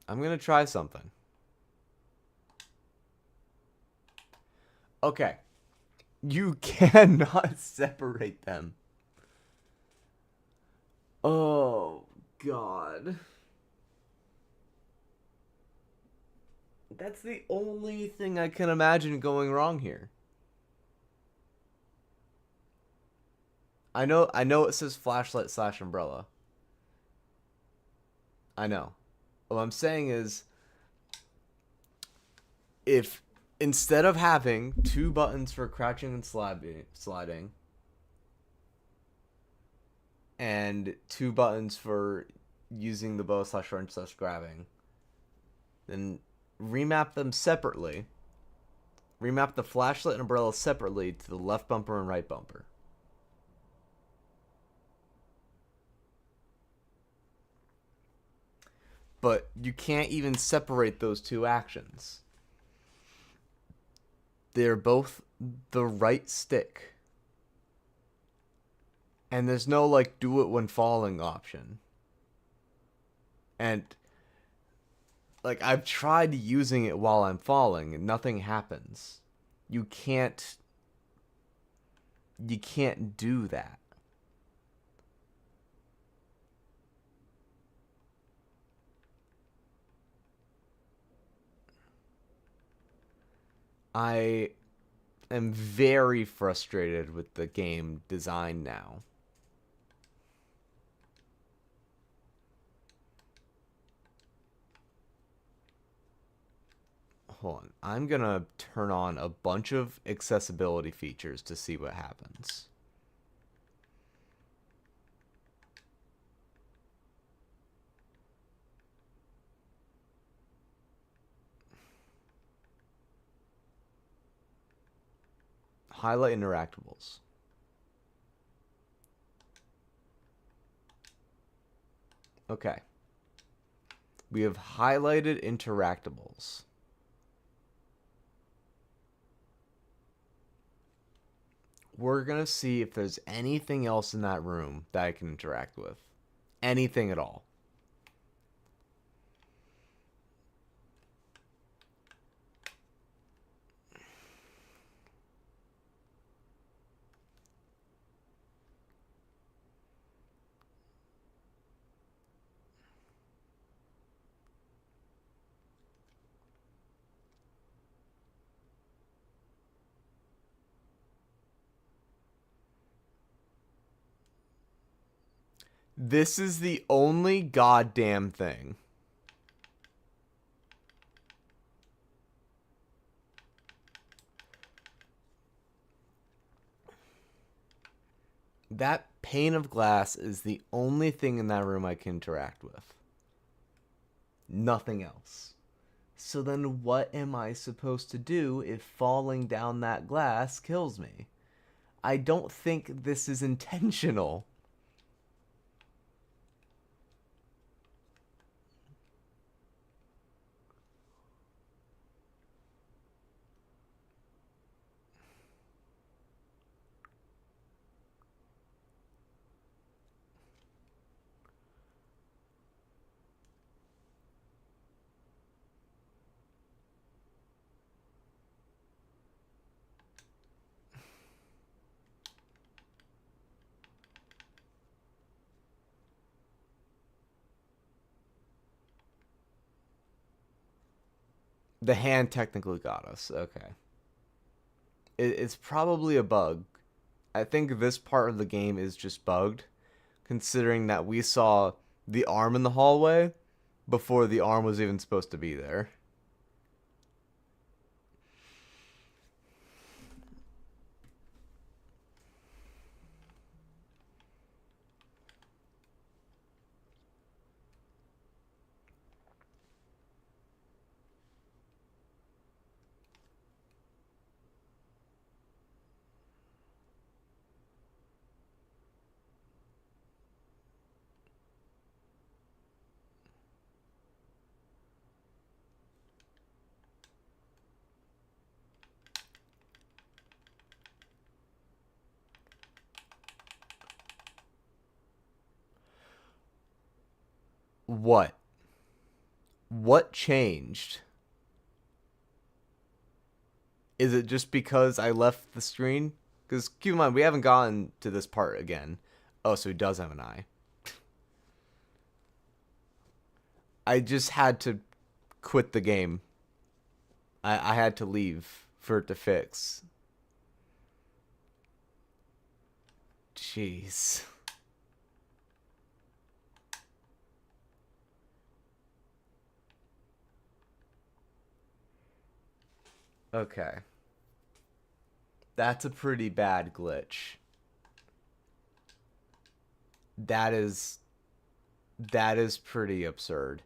[SPEAKER 1] I'm gonna try something. Okay. You cannot separate them. Oh, God. That's the only thing I can imagine going wrong here. I know it says flashlight slash umbrella. I know. What I'm saying is, if instead of having two buttons for crouching and sliding, and two buttons for using the bow slash wrench slash grabbing, then remap them separately. Remap the flashlight and umbrella separately to the left bumper and right bumper. But you can't even separate those two actions. They're both the right stick. And there's no like do it when falling option. And like I've tried using it while I'm falling and nothing happens. You can't do that. I am very frustrated with the game design now. Hold on. I'm going to turn on a bunch of accessibility features to see what happens. Highlight interactables. Okay. We have highlighted interactables. we're gonna see if there's anything else in that room that I can interact with. Anything at all. This is the only goddamn thing. That pane of glass is the only thing in that room I can interact with. Nothing else. So then what am I supposed to do if falling down that glass kills me? I don't think this is intentional. The hand technically got us. Okay. It's probably a bug. I think this part of the game is just bugged, considering that we saw the arm in the hallway before the arm was even supposed to be there. What? What changed? Is it just because I left the screen? Because keep in mind, we haven't gotten to this part again. Oh, so he does have an eye. I just had to quit the game. I had to leave for it to fix. Jeez. Okay. That's a pretty bad glitch. That is pretty absurd.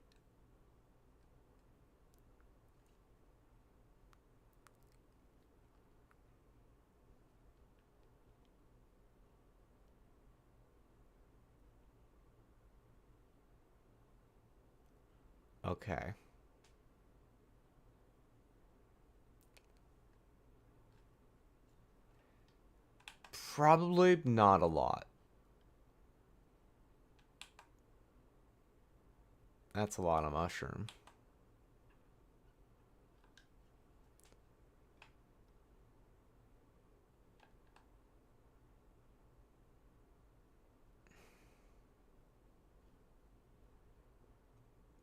[SPEAKER 1] Okay. Probably not a lot. That's a lot of mushroom.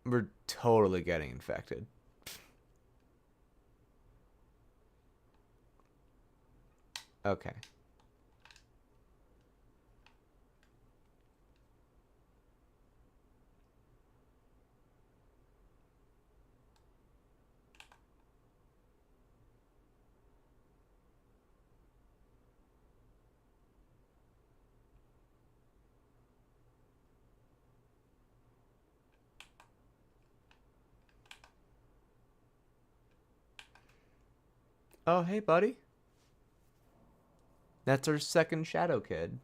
[SPEAKER 1] We're totally getting infected. Okay. Oh, hey, buddy. That's our second shadow kid.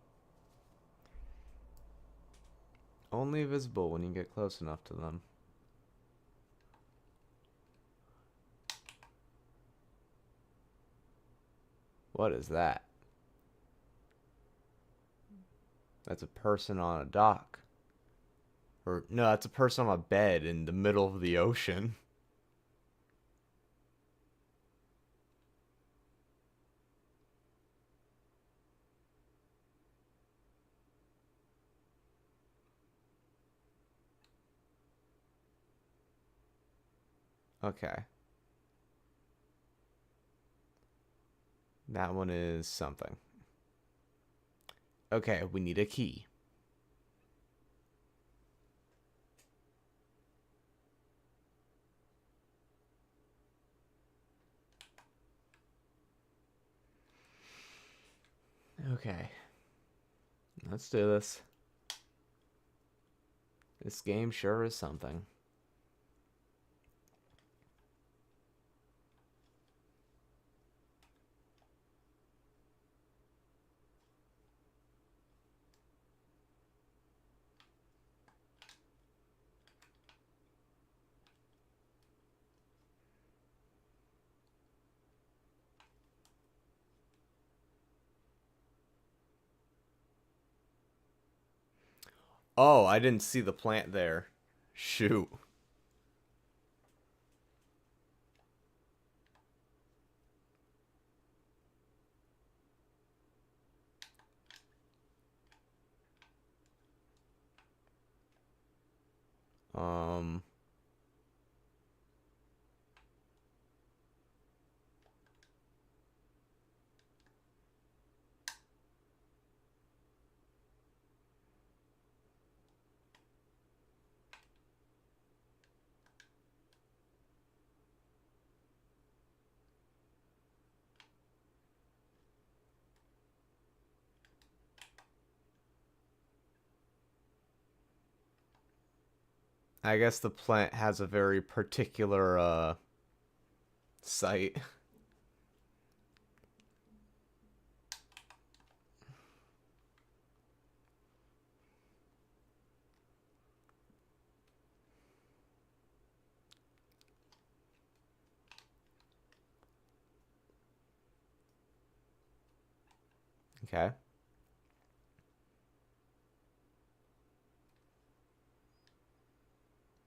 [SPEAKER 1] Only visible when you get close enough to them. What is that? That's a person on a dock. Or, no, that's a person on a bed in the middle of the ocean. Okay. That one is something. Okay, we need a key. Okay. Let's do this. This game sure is something. Oh, I didn't see the plant there. Shoot. Um. I guess the plant has a very particular site. Okay.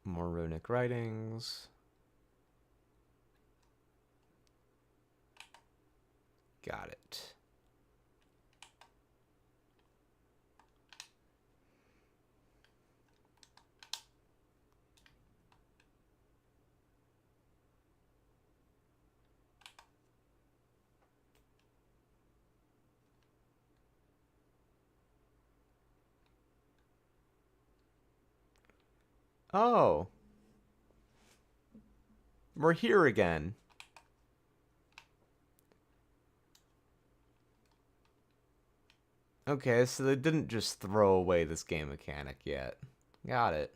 [SPEAKER 1] More runic writings. Got it. Oh, we're here again. Okay, so they didn't just throw away this game mechanic yet. Got it.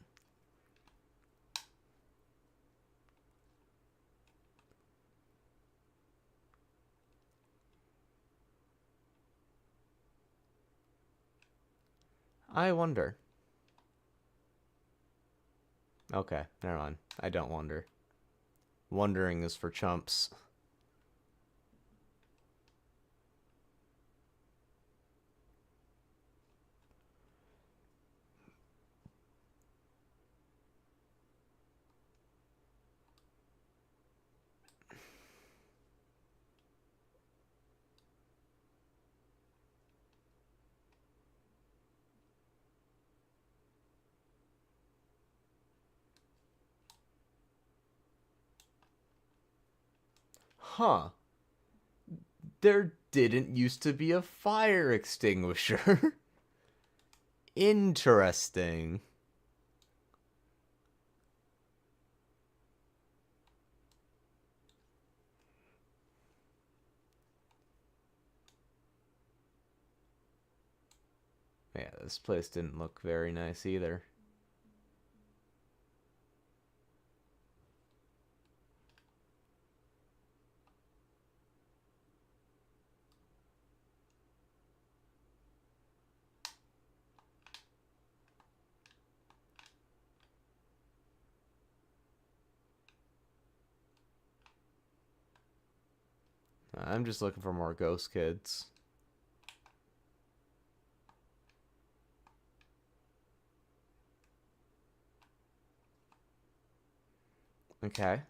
[SPEAKER 1] I wonder. Okay, never mind. I don't wonder. Wondering is for chumps. Huh. There didn't used to be a fire extinguisher. Interesting. Yeah, this place didn't look very nice either. I'm just looking for more ghost kids. Okay.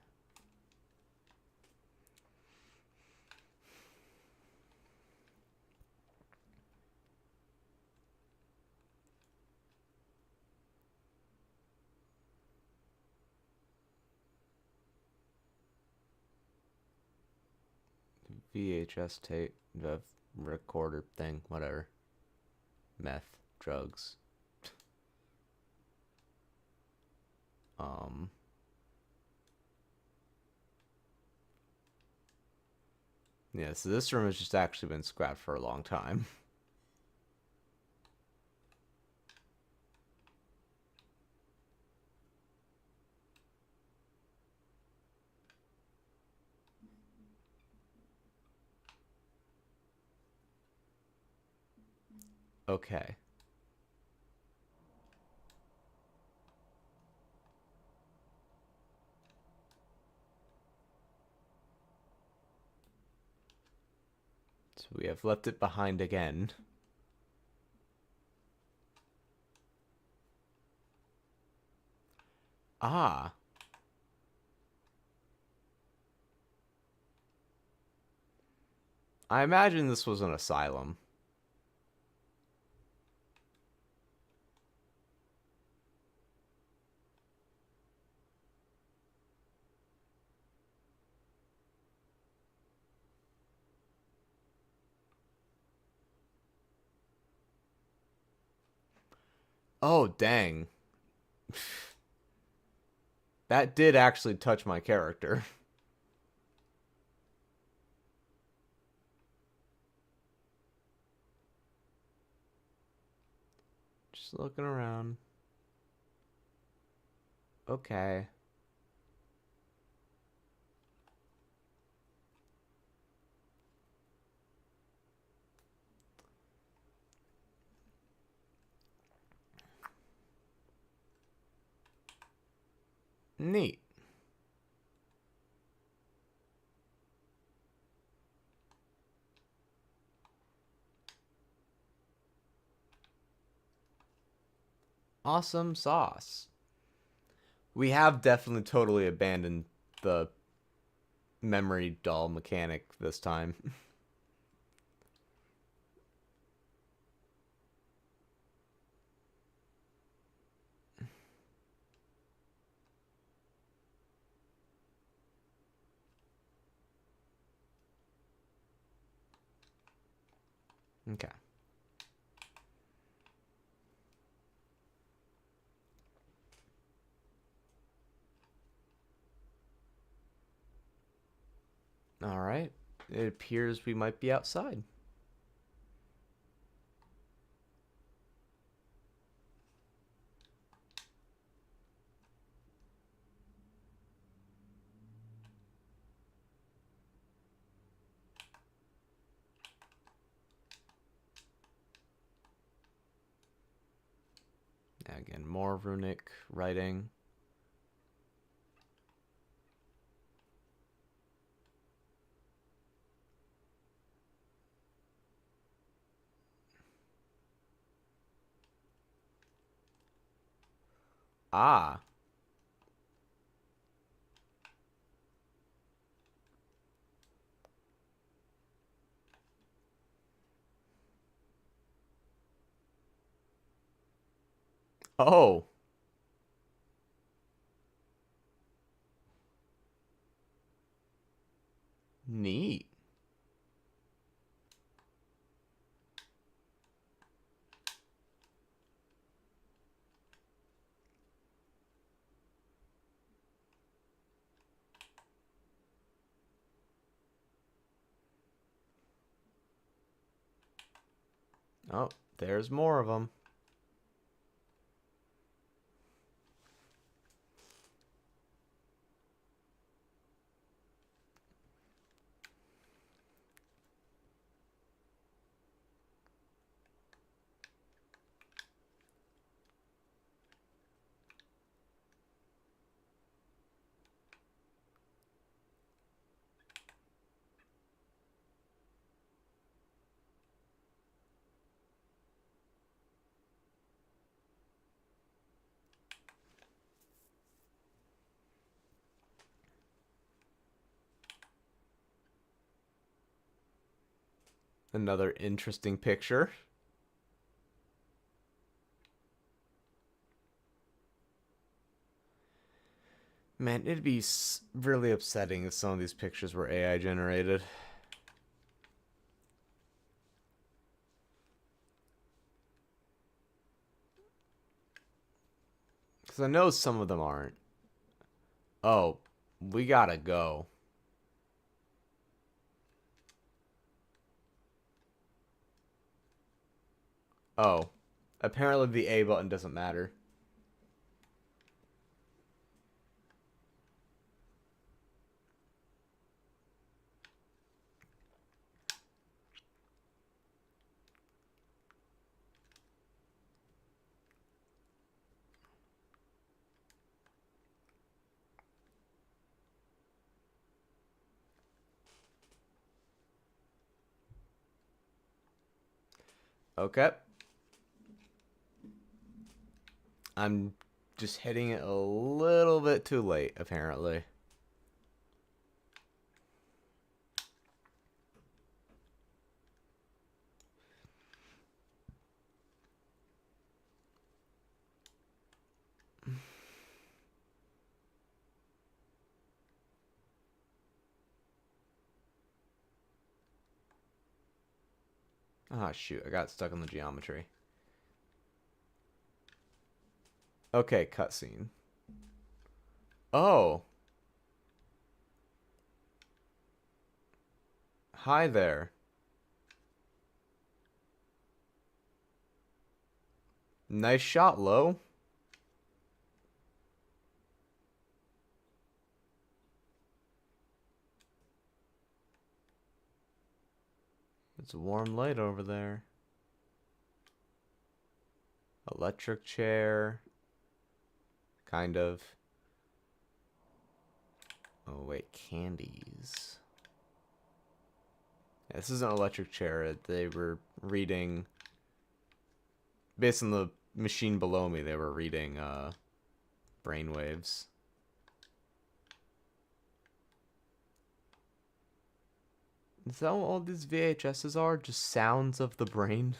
[SPEAKER 1] VHS tape, the recorder thing, whatever. Meth, drugs. Um. Yeah, so this room has just actually been scrapped for a long time. Okay. So we have left it behind again. Ah. I imagine this was an asylum. Oh, dang. That did actually touch my character. Just looking around. Okay. Neat. Awesome sauce. We have definitely totally abandoned the memory doll mechanic this time. Okay. All right. It appears we might be outside. Again, more runic writing. Ah. Oh. Neat. Oh, there's more of them. Another interesting picture. Man, it'd be really upsetting if some of these pictures were AI generated. Because I know some of them aren't. Oh, we gotta go. Oh, apparently the A button doesn't matter. Okay. I'm just hitting it a little bit too late, apparently. Ah, shoot. I got stuck on the geometry. Okay, cutscene. Oh. Hi there. Nice shot, Lo. It's a warm light over there. Electric chair. Kind of. Oh, wait. Candies. Yeah, this is an electric chair. They were reading... Based on the machine below me, they were reading brainwaves. Is that what all these VHSs are? Just sounds of the brain?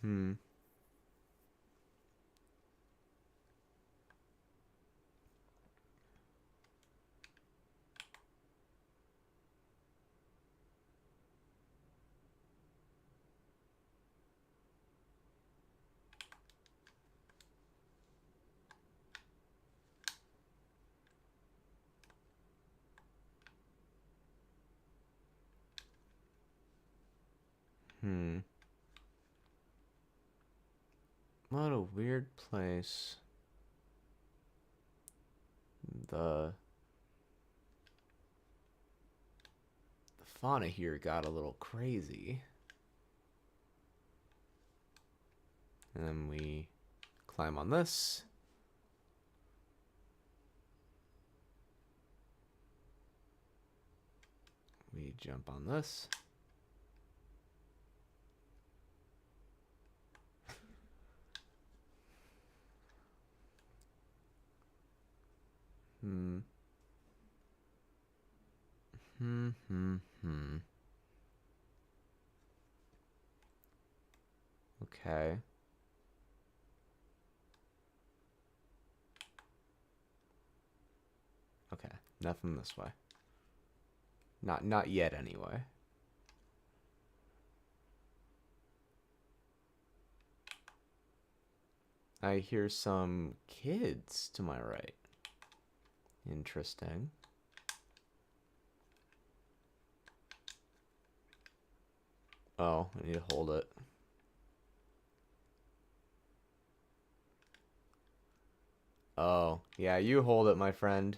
[SPEAKER 1] Hmm. Hmm. What a weird place. The fauna here got a little crazy. And then we climb on this. We jump on this. Hmm. Hmm. Okay. Okay. Nothing this way. Not yet anyway. I hear some kids to my right. Interesting. Oh, I need to hold it. Oh, yeah, you hold it, my friend.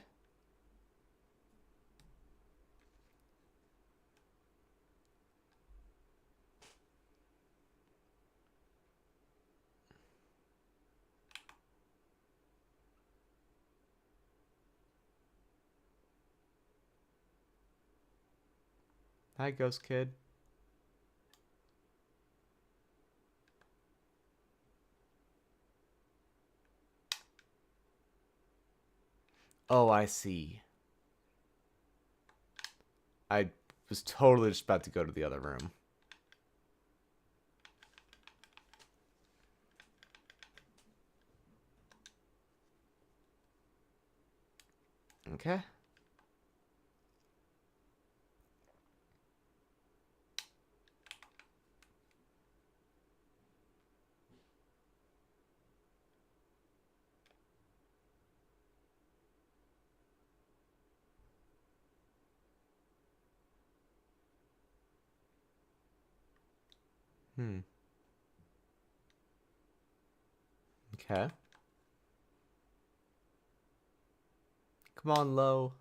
[SPEAKER 1] Hi, ghost kid. Oh, I see. I was totally just about to go to the other room. Okay. Hmm. Okay. Come on, Lo.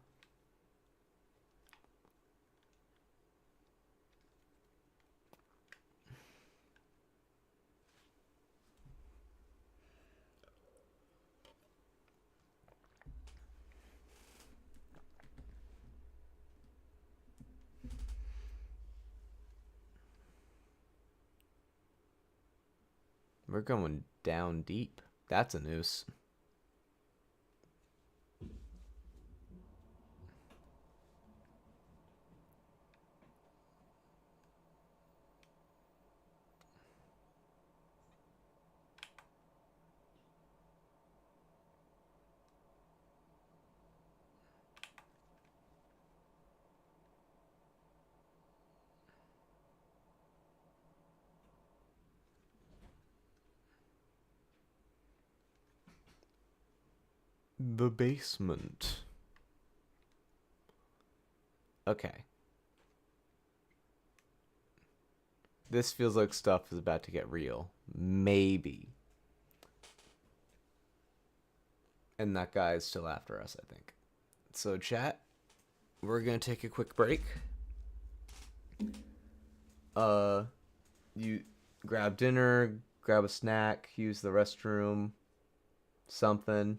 [SPEAKER 1] We're going down deep. That's a noose. The basement. Okay. This feels like stuff is about to get real. Maybe. And that guy is still after us, I think. So, chat, we're gonna take a quick break. You grab dinner, grab a snack, use the restroom, something.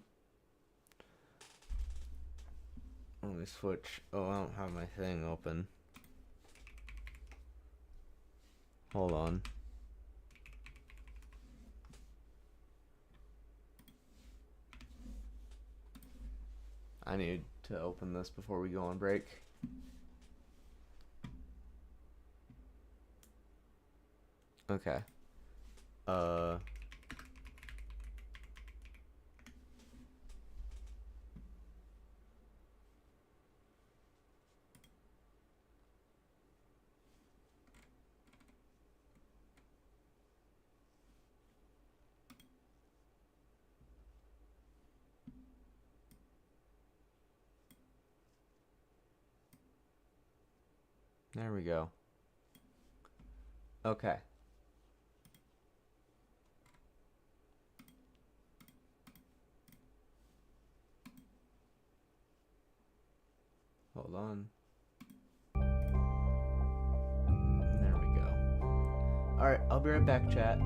[SPEAKER 1] Let me switch. Oh, I don't have my thing open. Hold on. I need to open this before we go on break. Okay. There we go. Okay. Hold on. There we go. Alright, I'll be right back, chat.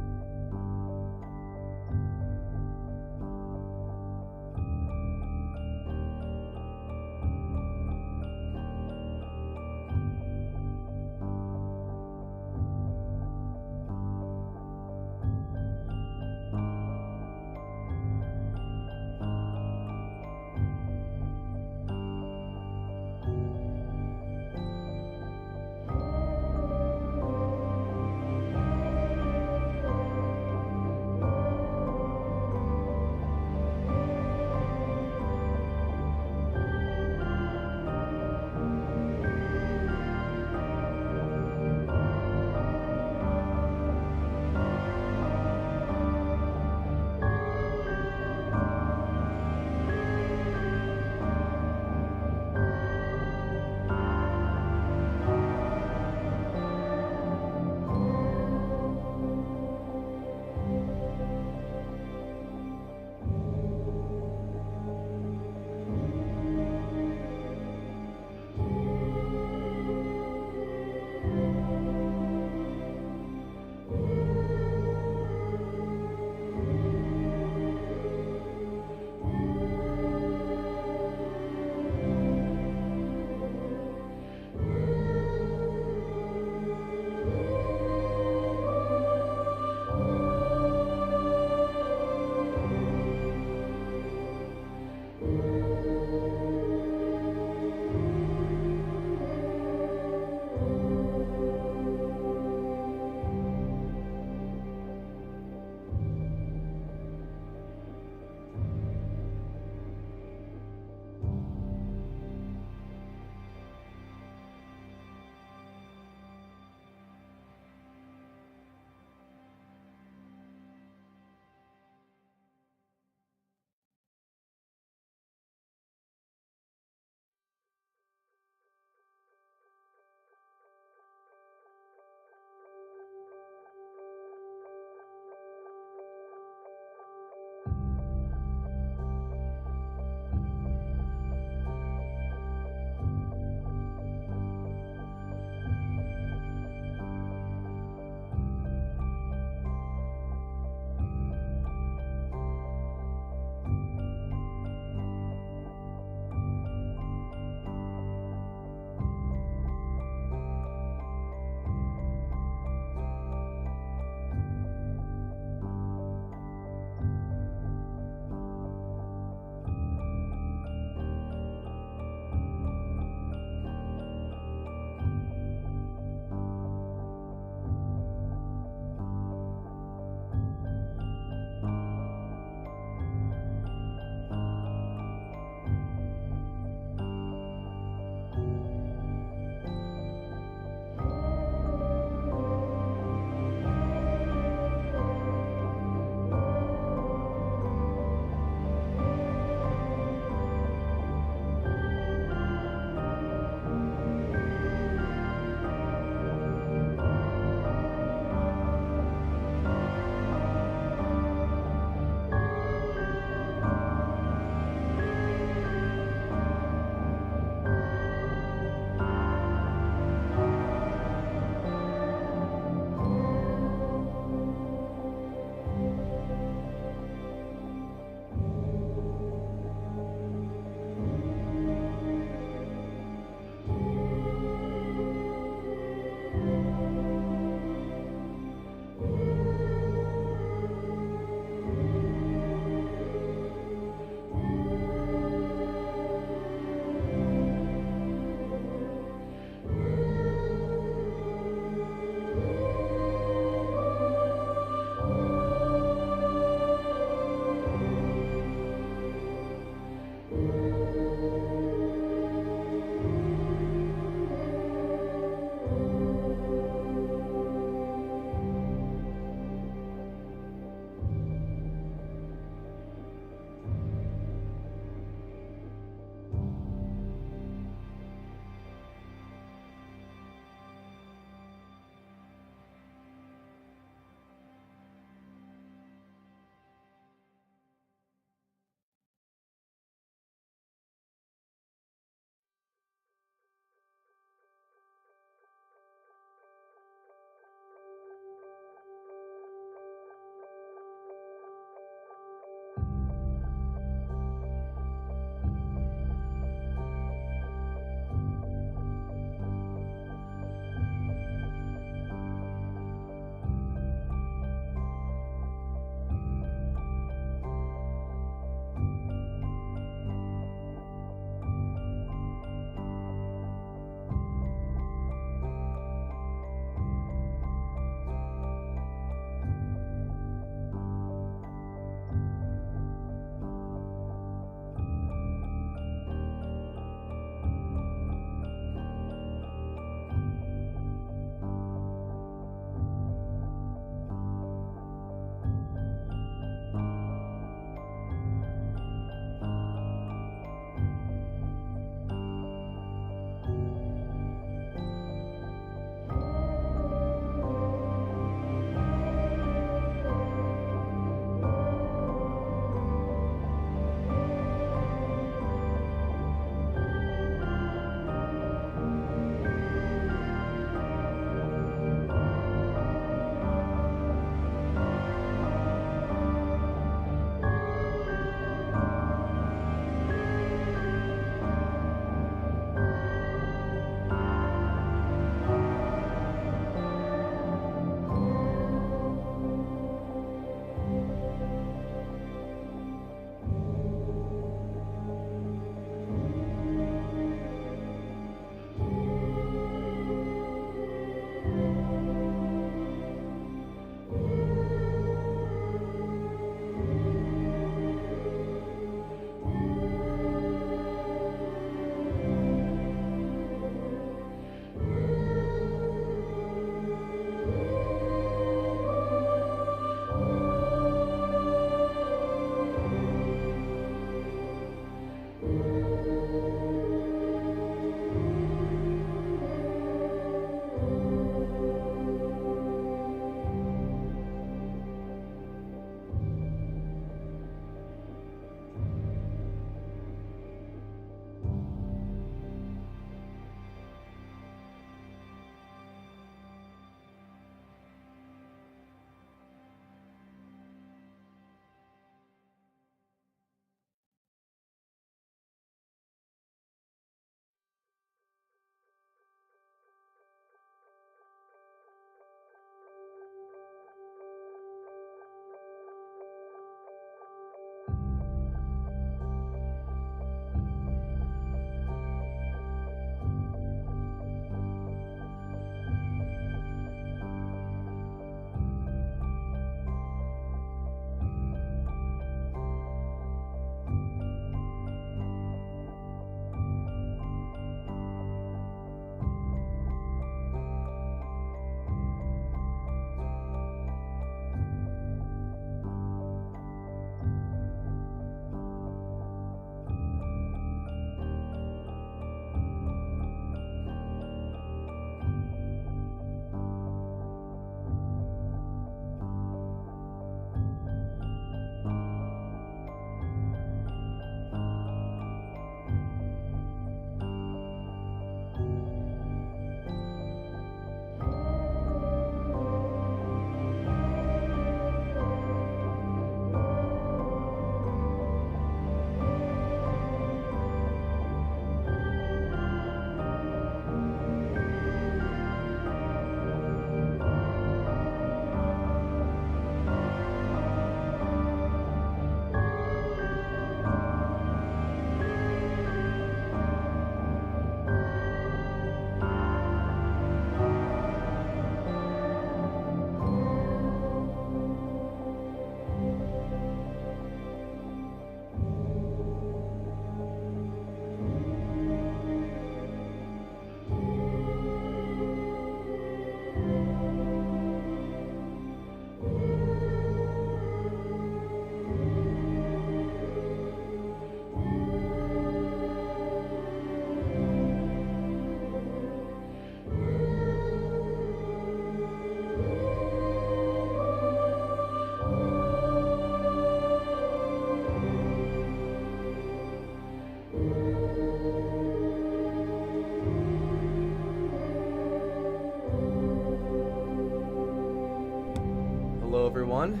[SPEAKER 1] everyone.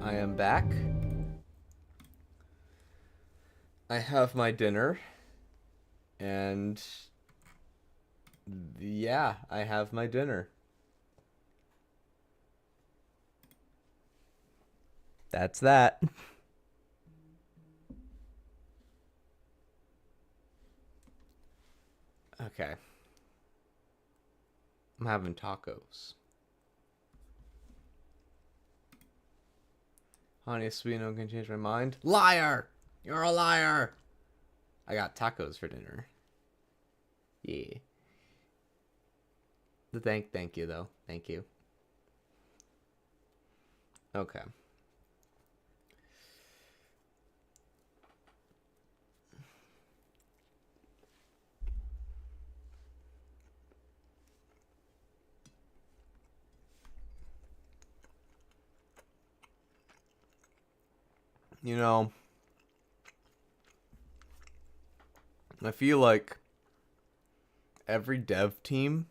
[SPEAKER 1] I am back. I have my dinner. And yeah, I have my dinner. That's that. Okay. I'm having tacos. Honey, sweet no can change my mind. Liar! You're a liar! I got tacos for dinner. Yeah. Thank you though. Thank you. Okay. You know, I feel like every dev team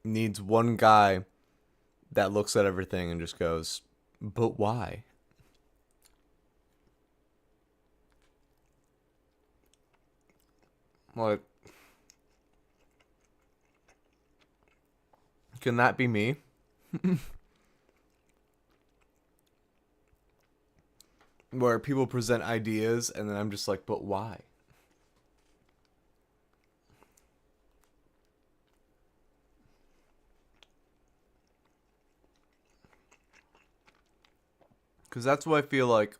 [SPEAKER 1] needs one guy that looks at everything and just goes, but why? Like, can that be me? Where people present ideas and then I'm just like, but why? Because that's what I feel like.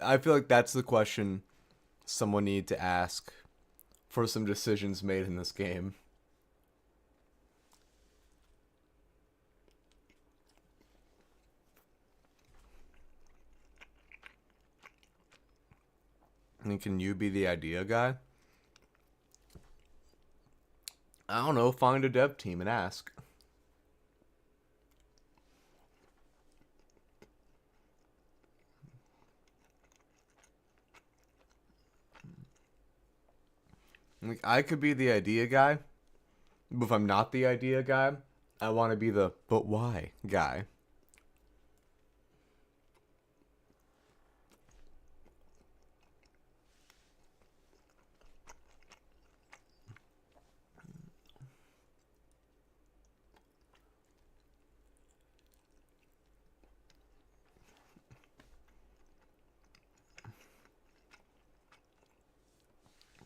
[SPEAKER 1] I feel like that's the question someone need to ask for some decisions made in this game. I mean, can you be the idea guy? I don't know, find a dev team and ask. Like, I could be the idea guy, but if I'm not the idea guy, I want to be the but why guy.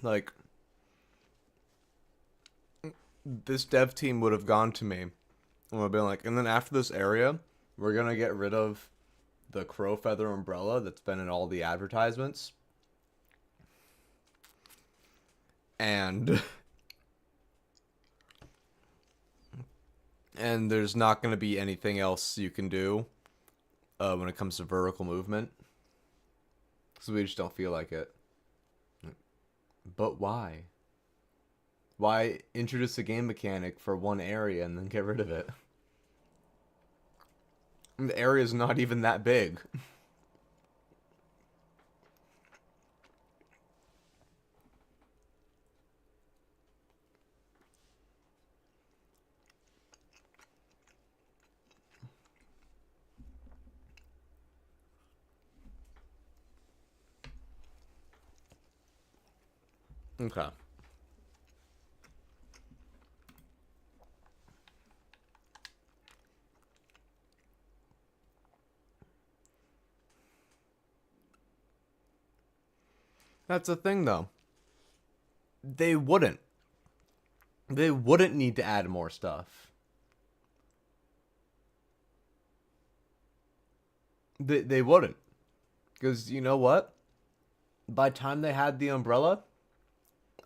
[SPEAKER 1] Like, this dev team would have gone to me and would have been like, and then after this area, we're gonna get rid of the crow feather umbrella that's been in all the advertisements. And and there's not gonna be anything else you can do when it comes to vertical movement. Because we just don't feel like it. But why? Why introduce a game mechanic for one area and then get rid of it? The area's not even that big. Okay. That's the thing, though. They wouldn't. They wouldn't need to add more stuff. They wouldn't. Because you know what? By the time they had the umbrella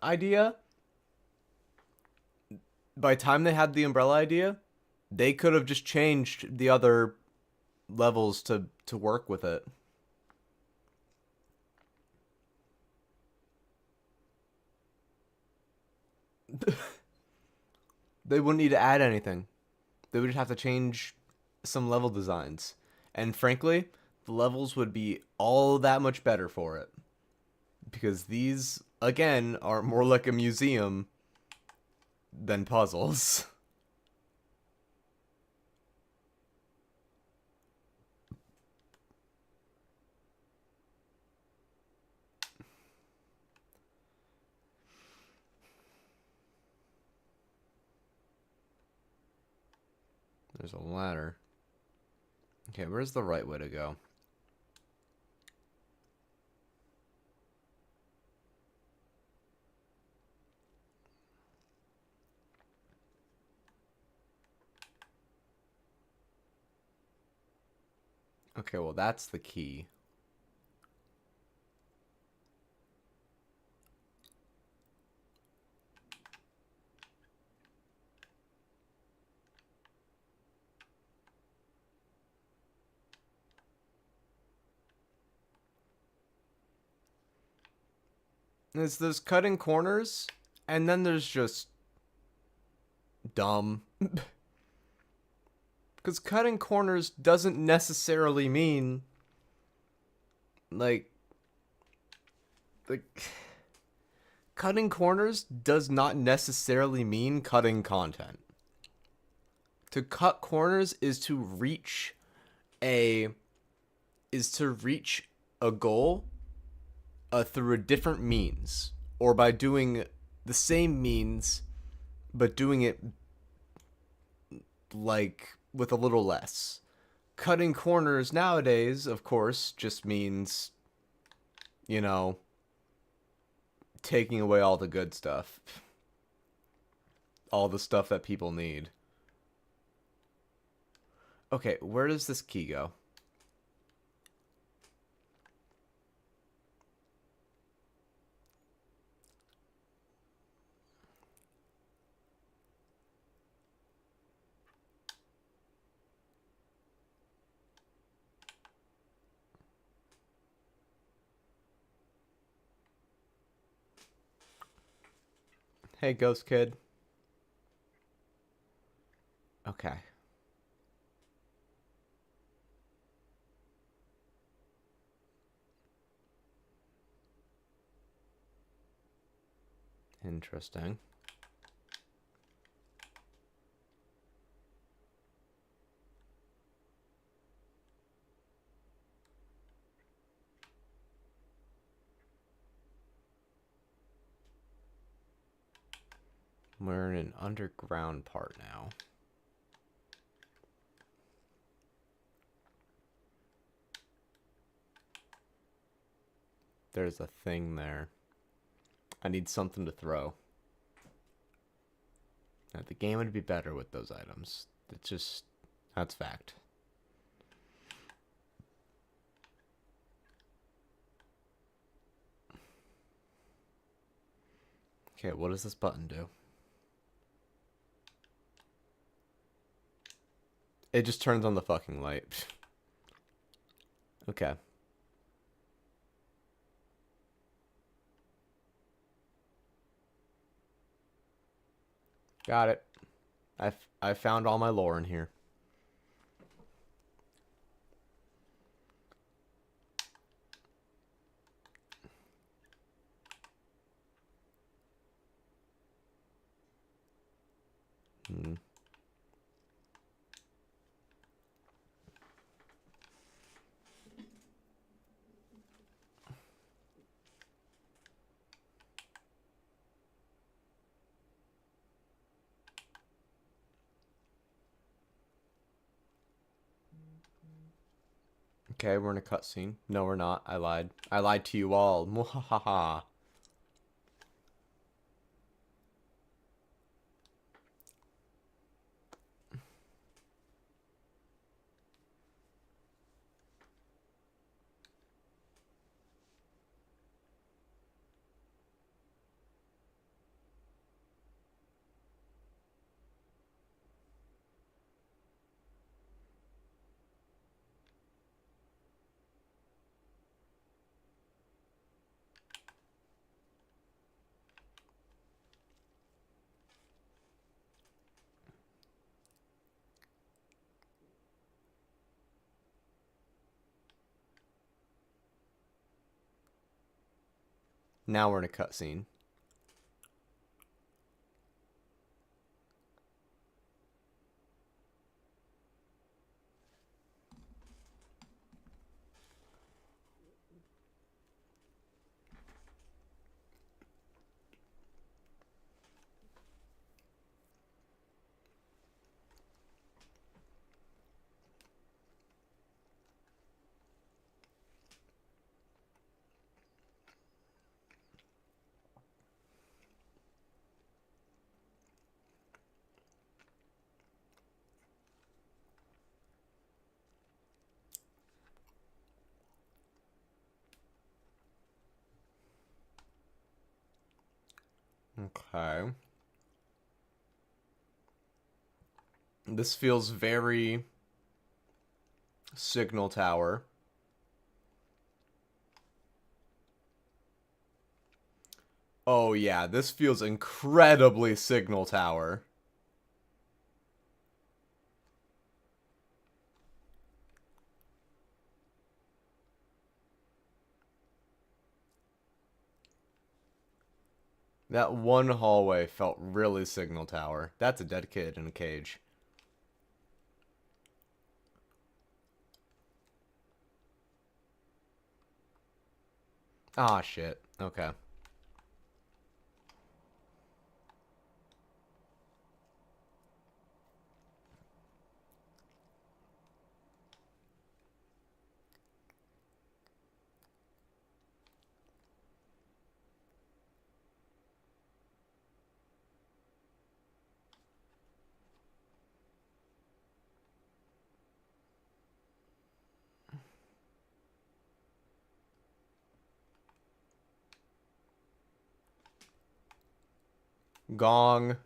[SPEAKER 1] idea, they could have just changed the other levels to work with it. They wouldn't need to add anything. They would just have to change some level designs. And frankly, the levels would be all that much better for it. Because these, again, are more like a museum than puzzles. There's a ladder. Okay, where's the right way to go? Okay, well, that's the key. There's cutting corners, and then there's just dumb. Because cutting corners doesn't necessarily mean like cutting corners does not necessarily mean cutting content. To cut corners is to reach a goal through a different means, or by doing the same means but doing it like with a little less. Cutting corners nowadays, of course, just means, you know, taking away all the good stuff. All the stuff that people need. Okay, where does this key go? Hey, Ghost Kid. Okay. Interesting. We're in an underground part now. There's a thing there. I need something to throw. Now, the game would be better with those items. It's just... that's fact. Okay, what does this button do? It just turns on the fucking light. Okay. Got it. I found all my lore in here. Hmm. Okay, we're in a cutscene. No, we're not. I lied. I lied to you all. Muhahaha. Now we're in a cutscene. Okay. This feels very signal tower. Oh yeah, this feels incredibly signal tower. That one hallway felt really signal tower. That's a dead kid in a cage. Ah, shit. Okay. Gong.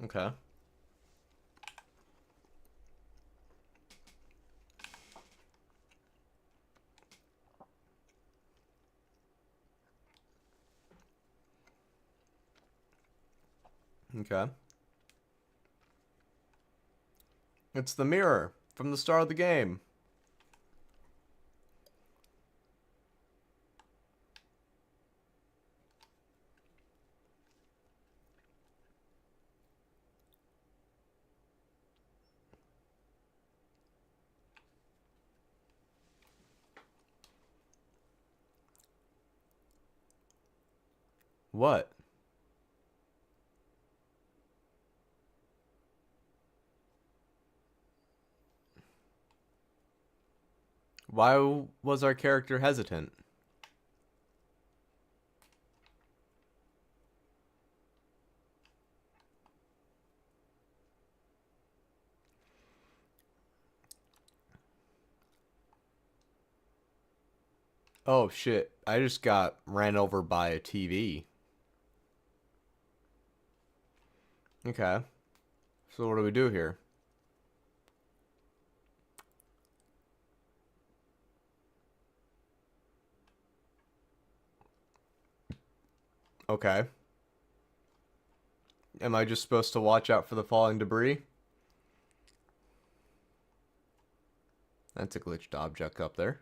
[SPEAKER 1] Okay. Okay. It's the mirror from the start of the game. What? Why was our character hesitant? Oh shit, I just got ran over by a TV. Okay. So what do we do here? Okay. Am I just supposed to watch out for the falling debris? That's a glitched object up there.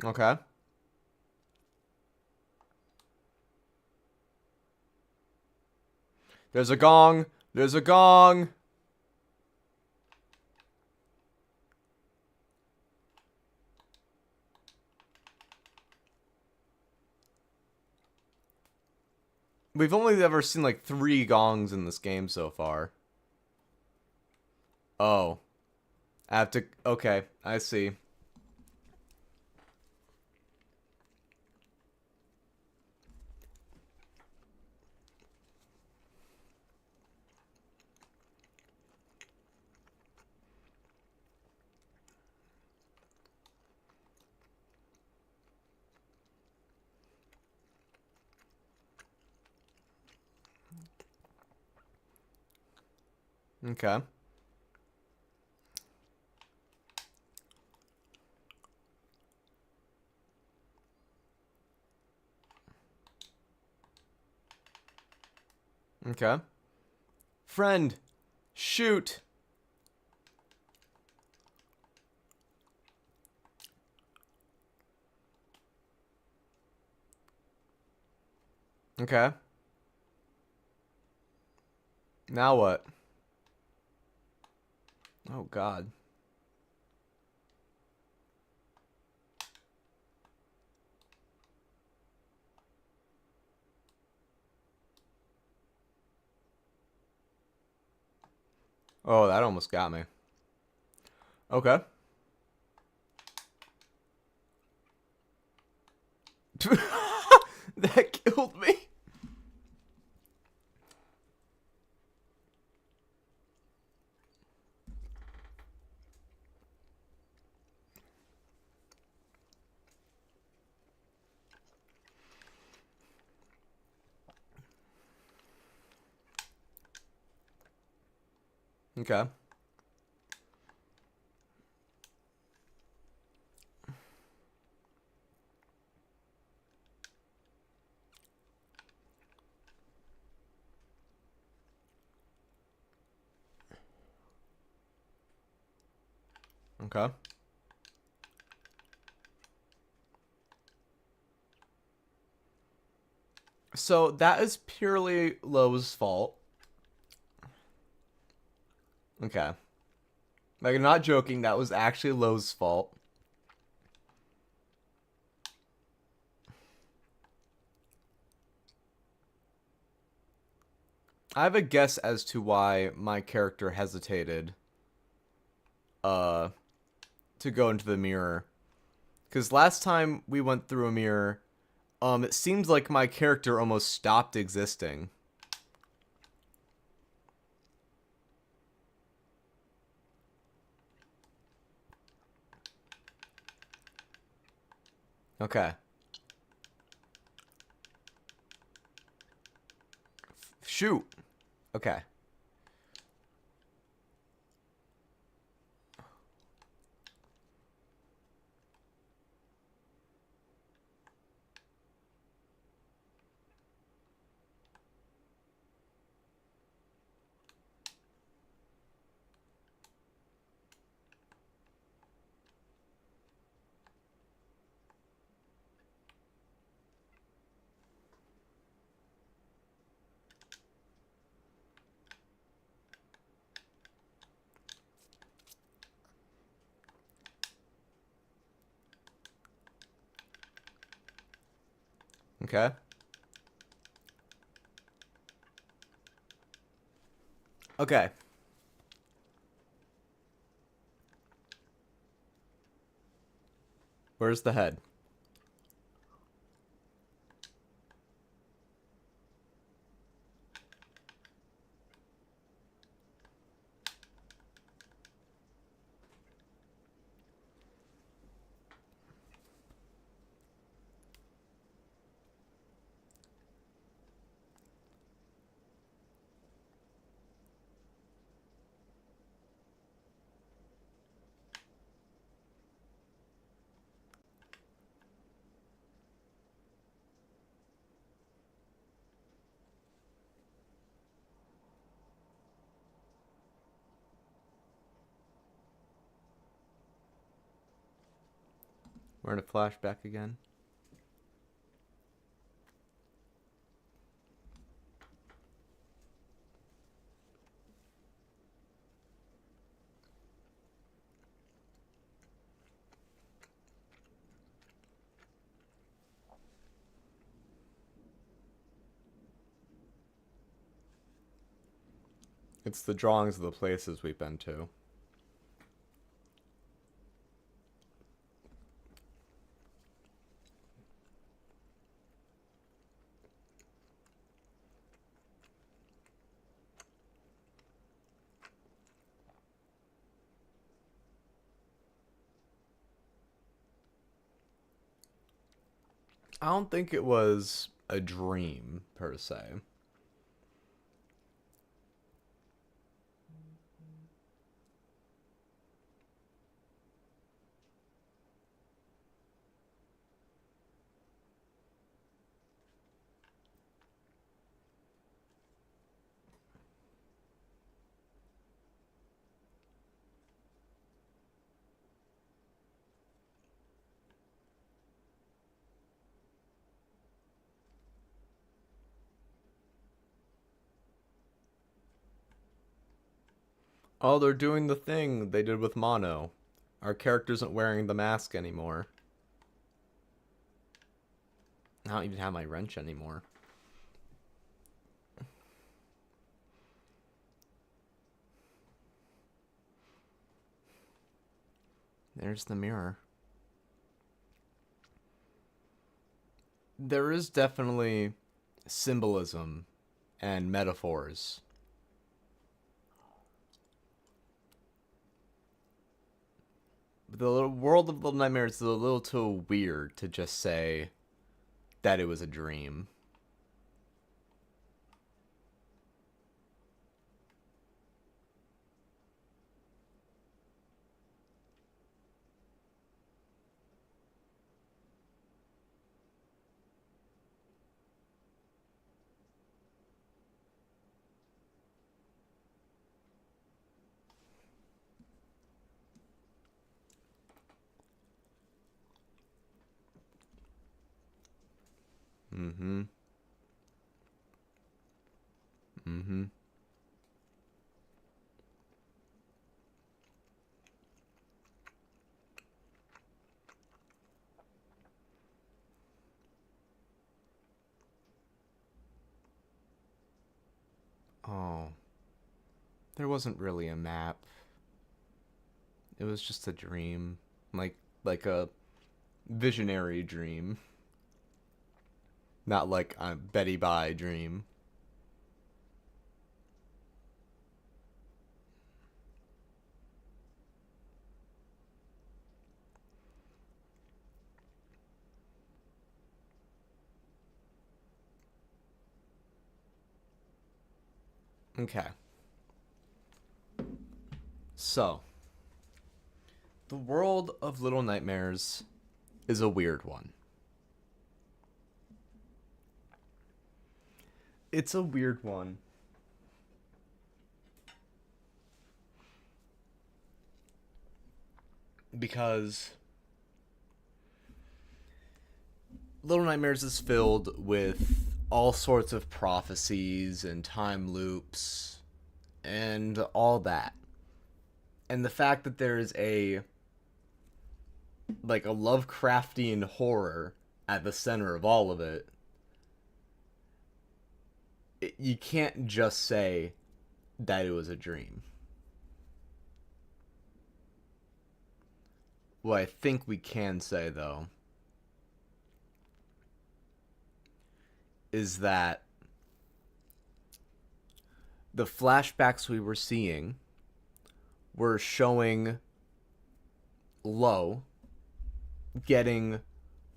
[SPEAKER 1] Okay. There's a gong. There's a gong. We've only ever seen like 3 gongs in this game so far. Oh. I have to... Okay, I see. Okay. Okay. Friend, shoot. Okay. Now what? Oh, God. Oh, that almost got me. Okay. That killed me. Okay. Okay. So that is purely Lowe's fault. Okay. Like, I'm not joking. That was actually Lowe's fault. I have a guess as to why my character hesitated uh to go into the mirror. Cuz last time we went through a mirror, it seems like my character almost stopped existing. Okay. Shoot. Okay. Okay. Okay. Where's the head? We're in a flashback again. It's the drawings of the places we've been to. I don't think it was a dream per se. Oh, they're doing the thing they did with Mono. Our character isn't wearing the mask anymore. I don't even have my wrench anymore. There's the mirror. There is definitely symbolism and metaphors. The world of Little Nightmares is a little too weird to just say that it was a dream. Mm-hmm. Mm-hmm. Oh, there wasn't really a map. It was just a dream, like a visionary dream, not like a Betty Bye dream. Okay, so the world of Little Nightmares is a weird one. It's a weird one because Little Nightmares is filled with all sorts of prophecies and time loops and all that. And the fact that there's a Lovecraftian horror at the center of all of it, you can't just say that it was a dream. What I think we can say, though, is that the flashbacks we were seeing were showing Lo getting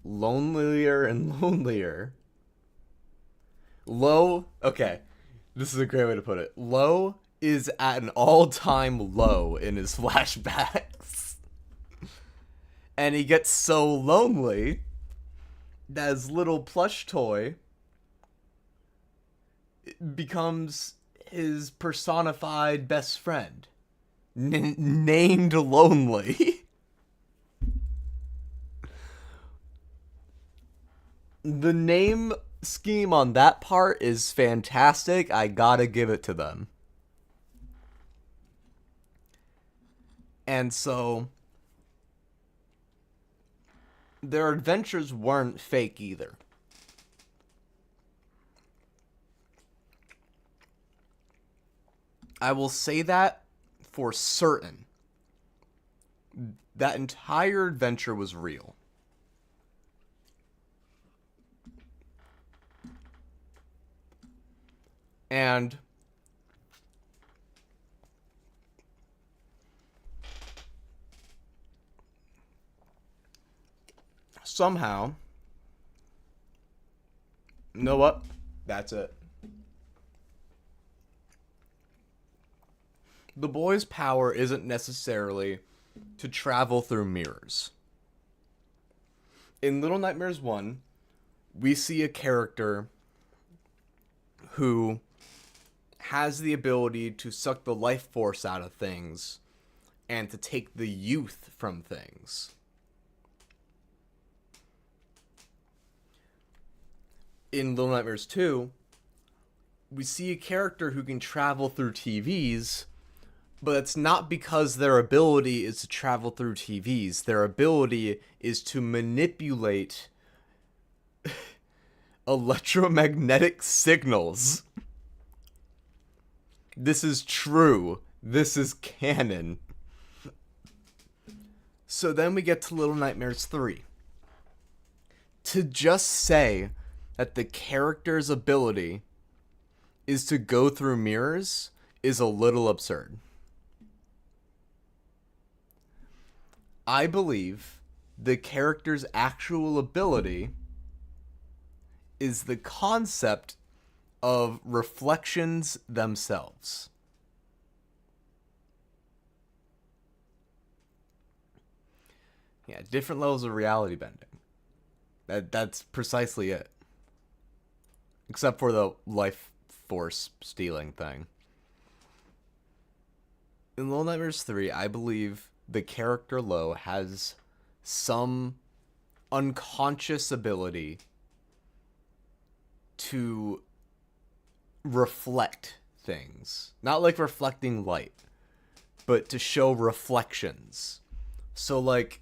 [SPEAKER 1] lonelier and lonelier. Lo, okay, this is a great way to put it. Lo is at an all-time low in his flashbacks. And he gets so lonely that his little plush toy becomes his personified best friend, named Lonely. The name scheme on that part is fantastic. I gotta give it to them. And so their adventures weren't fake either. I will say that for certain. That entire adventure was real. And somehow, you know what? That's it. The boy's power isn't necessarily to travel through mirrors. In Little Nightmares 1, we see a character who has the ability to suck the life force out of things and to take the youth from things. In Little Nightmares 2, we see a character who can travel through TVs, But it's not because their ability is to travel through TVs. Their ability is to manipulate electromagnetic signals. This is true. This is canon. So then we get to Little Nightmares 3. To just say that the character's ability is to go through mirrors is a little absurd. I believe the character's actual ability is the concept of reflections themselves. Yeah, different levels of reality bending. That's precisely it. Except for the life force stealing thing. In Little Nightmares 3, I believe the character Lo has some unconscious ability to reflect things. Not like reflecting light, but to show reflections. So, like,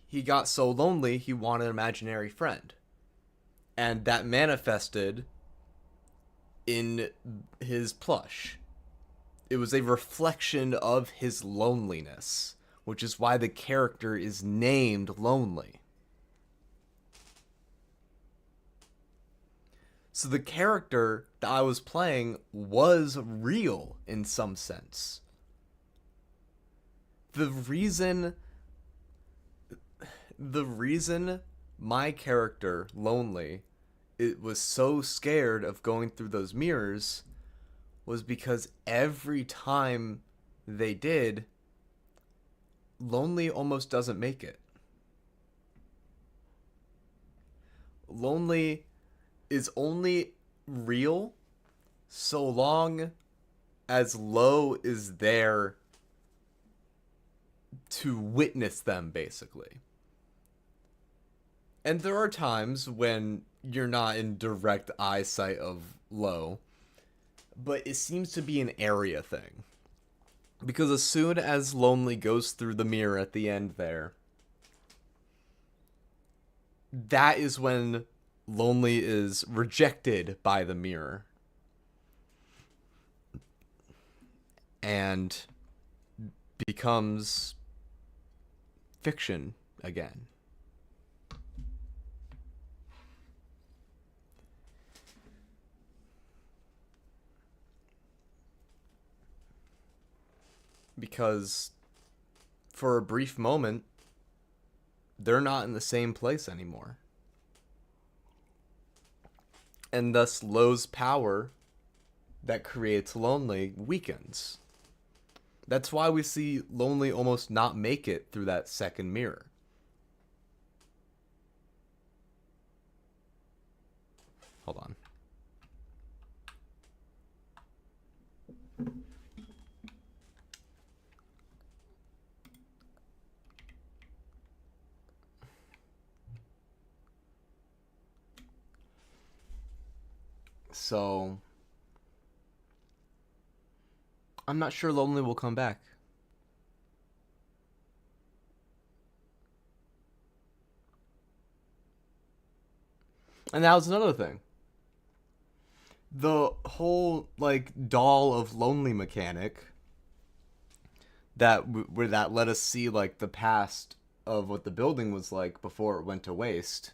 [SPEAKER 1] he got so lonely, he wanted an imaginary friend. And that manifested in his plush. It was a reflection of his loneliness, which is why the character is named Lonely. So the character that I was playing was real in some sense. The reason my character, Lonely, it was so scared of going through those mirrors was because every time they did, Lonely almost doesn't make it. Lonely is only real so long as Lo is there to witness them, basically. And there are times when you're not in direct eyesight of Lo, but it seems to be an area thing. Because as soon as Lonely goes through the mirror at the end there, that is when Lonely is rejected by the mirror. And becomes fiction again. Because for a brief moment, they're not in the same place anymore. And thus Lo's power that creates Lonely weakens. That's why we see Lonely almost not make it through that second mirror. Hold on. So, I'm not sure Lonely will come back. And that was another thing. The whole, like, doll of Lonely mechanic that where that let us see, like, the past of what the building was like before it went to waste.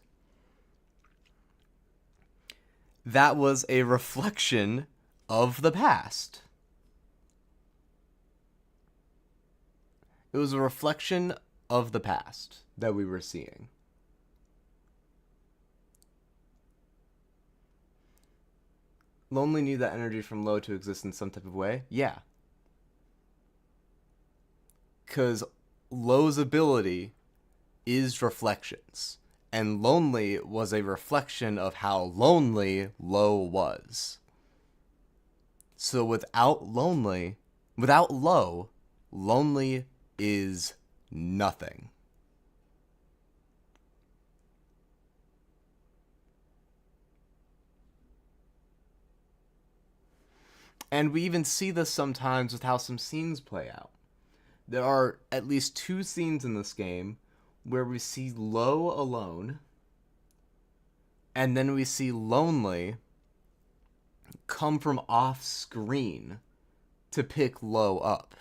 [SPEAKER 1] That was a reflection of the past. It was a reflection of the past that we were seeing. Lonely need that energy from Lo to exist in some type of way? Yeah. Because Lo's ability is reflections. And Lonely was a reflection of how lonely Lo was. So without Lo, Lonely is nothing. And we even see this sometimes with how some scenes play out. There are at least 2 scenes in this game where we see Lo alone, and then we see Lonely come from off screen to pick Lo up.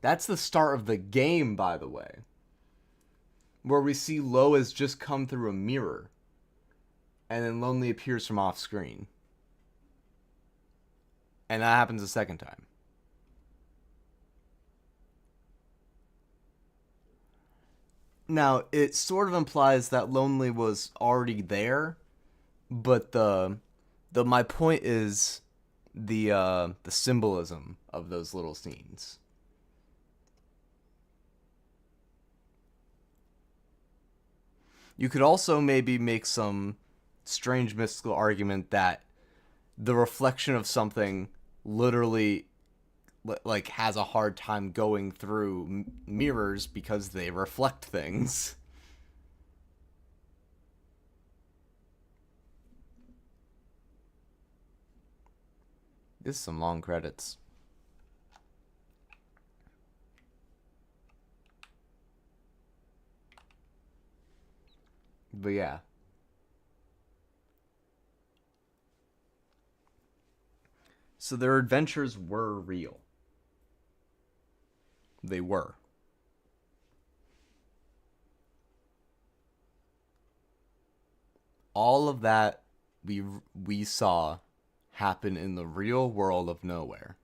[SPEAKER 1] That's the start of the game, by the way, where we see Lo has just come through a mirror, and then Lonely appears from off screen. And that happens a second time. Now, it sort of implies that Lonely was already there, but the my point is the symbolism of those little scenes. You could also maybe make some strange mystical argument that the reflection of something literally like has a hard time going through mirrors because they reflect things. This is some long credits. But yeah. So their adventures were real. They were. All of that we saw happen in the real world of nowhere.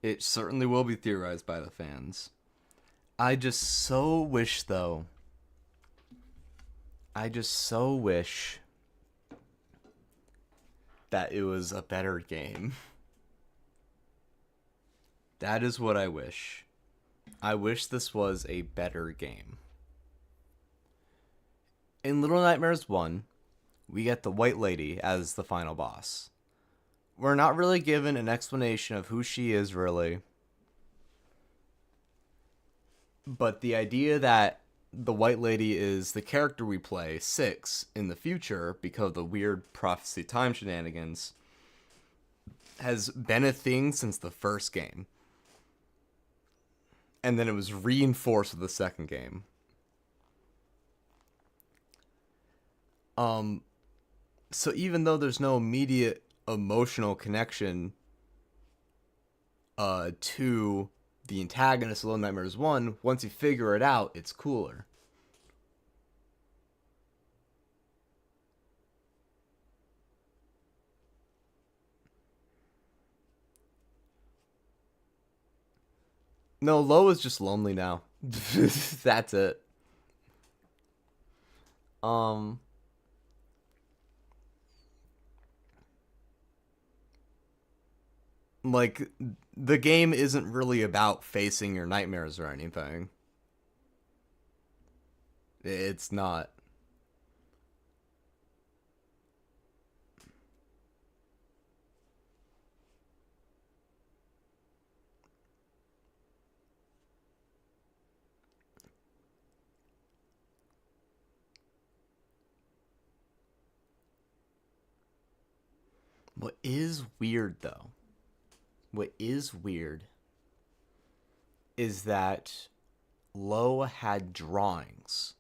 [SPEAKER 1] It certainly will be theorized by the fans. I just so wish, though. I just so wish that it was a better game. That is what I wish. I wish this was a better game. In Little Nightmares 1, we get the White Lady as the final boss. We're not really given an explanation of who she is, really. But the idea that the White Lady is the character we play, 6, in the future, because of the weird prophecy time shenanigans, has been a thing since the first game. And then it was reinforced with the second game. So even though there's no immediate emotional connection to the antagonist of Little Nightmares 1, once you figure it out, it's cooler. No, Lo is just lonely now. That's it. Like, the game isn't really about facing your nightmares or anything. It's not. What is weird, though, what is weird is that Lo had drawings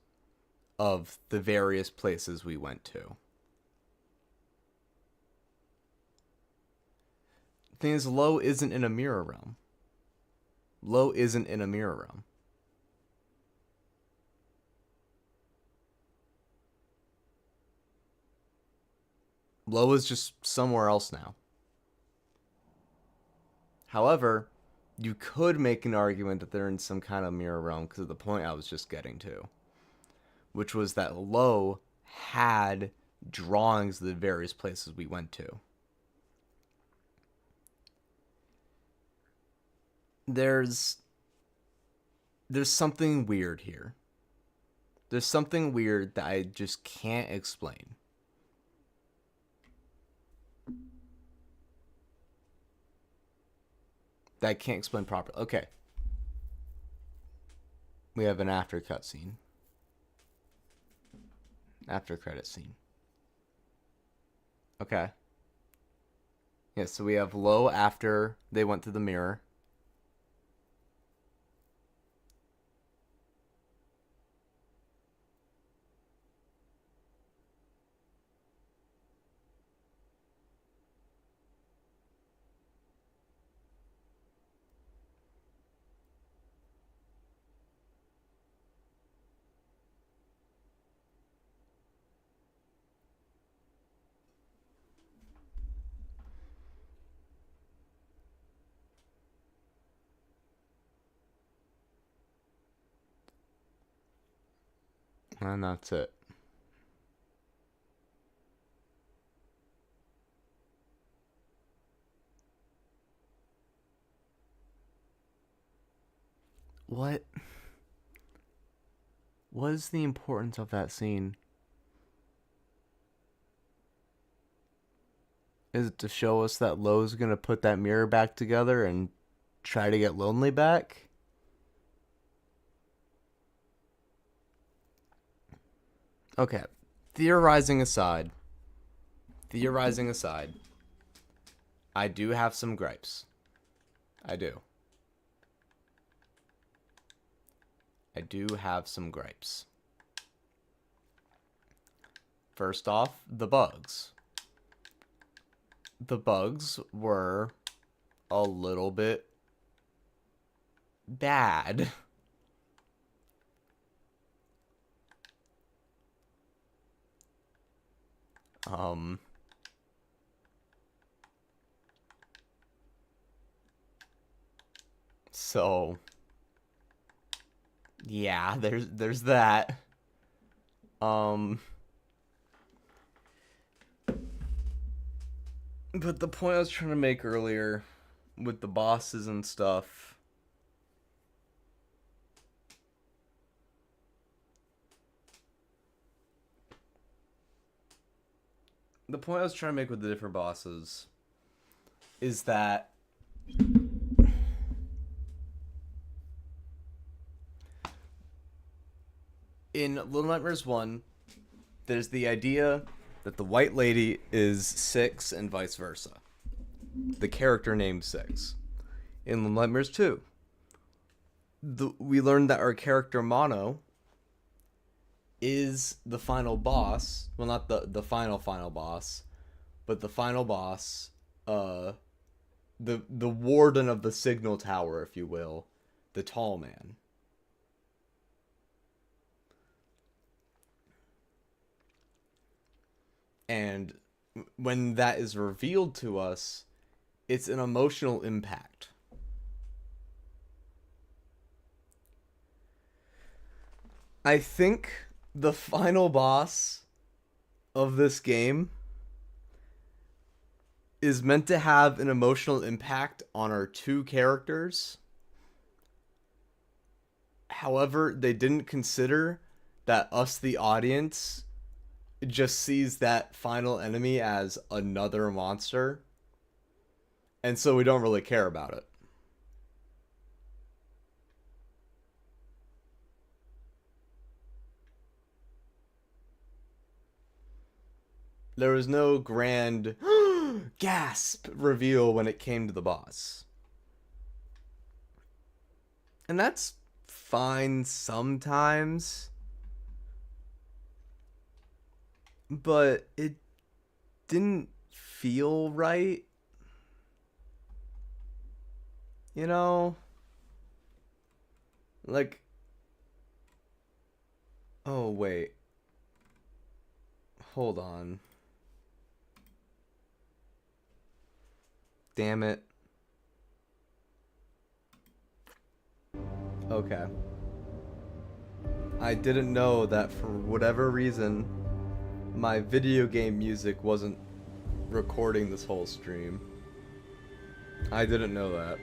[SPEAKER 1] of the various places we went to. The thing is, Lo isn't in a mirror realm. Lo isn't in a mirror realm. Lo is just somewhere else now. However, you could make an argument that they're in some kind of mirror realm because of the point I was just getting to, which was that Lo had drawings of the various places we went to. There's something weird here. There's something weird that I just can't explain. That I can't explain properly. Okay. We have an after cutscene. After credit scene. Okay. Yeah, so we have low after they went to the mirror. And that's it. What? What is the importance of that scene? Is it to show us that Lowe's gonna put that mirror back together and try to get Lonely back? Okay. Theorizing aside, I do have some gripes. I do. I do have some gripes. First off, the bugs. The bugs were a little bit bad. So yeah, there's that. But the point I was trying to make earlier with the bosses and stuff, the point I was trying to make with the different bosses is that in Little Nightmares 1, there's the idea that the white lady is Six and vice versa. The character named Six. In Little Nightmares 2, we learned that our character Mono is the final boss. Well, not the final boss, but the final boss. The warden of the signal tower, if you will, the tall man. And when that is revealed to us, it's an emotional impact. I think the final boss of this game is meant to have an emotional impact on our two characters. However, they didn't consider that us, the audience, just sees that final enemy as another monster. And so we don't really care about it. There was no grand gasp reveal when it came to the boss. And that's fine sometimes. But it didn't feel right. You know? Like... Oh, wait. Hold on. Damn it. Okay. I didn't know that for whatever reason, my video game music wasn't recording this whole stream. I didn't know that.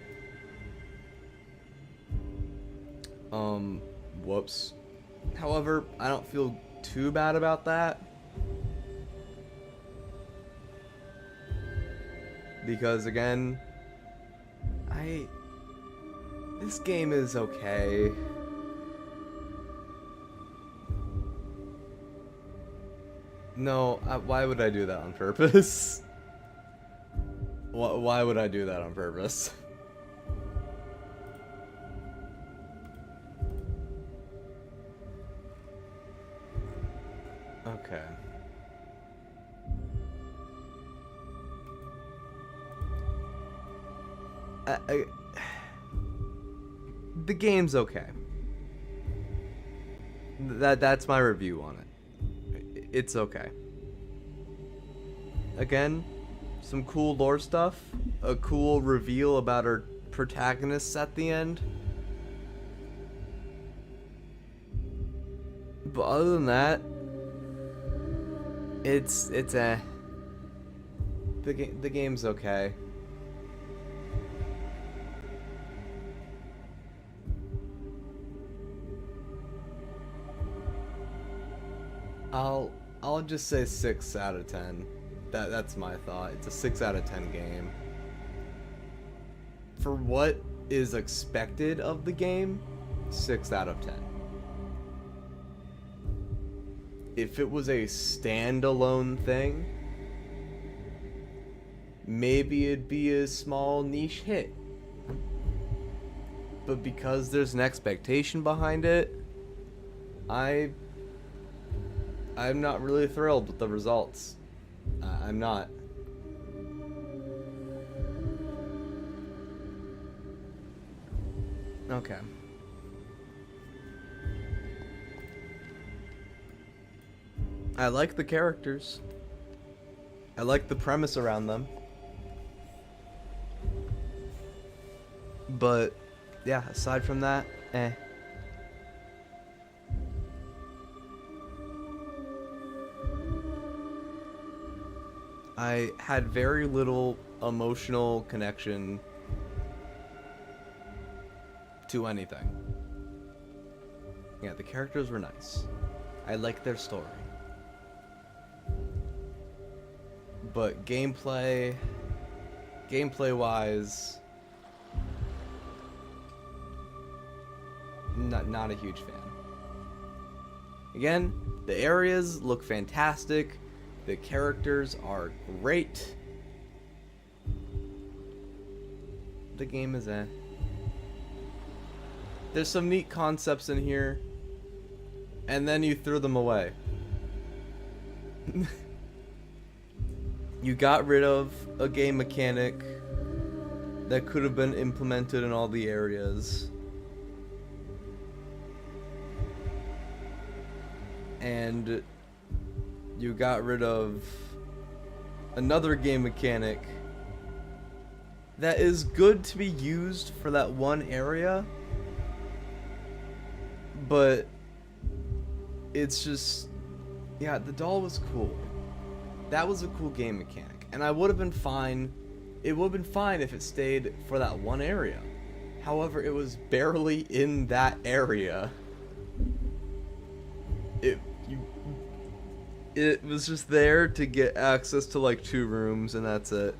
[SPEAKER 1] Whoops. However, I don't feel too bad about that. Because again, this game is okay. No, why would I do that on purpose? Why would I do that on purpose? Okay. The game's okay. That's my review on it. It's okay. Again, some cool lore stuff, a cool reveal about our protagonists at the end. But other than that, it's eh. The game's okay. I'll just say 6 out of 10. That's my thought. It's a 6 out of 10 game. For what is expected of the game, 6 out of 10. If it was a standalone thing, maybe it'd be a small niche hit. But because there's an expectation behind it, I'm not really thrilled with the results. I'm not. Okay. I like the characters. I like the premise around them. But, yeah, aside from that, eh. I had very little emotional connection to anything. Yeah, the characters were nice. I liked their story. But gameplay-wise, not a huge fan. Again, the areas look fantastic. The characters are great. The game is eh. There's some neat concepts in here, and then you threw them away. You got rid of a game mechanic that could have been implemented in all the areas. And you got rid of another game mechanic that is good to be used for that one area, but it's just, yeah, the doll was cool. That was a cool game mechanic, and I would have been fine. It would have been fine if it stayed for that one area. However, it was barely in that area. It was just there to get access to like 2 rooms, and that's it.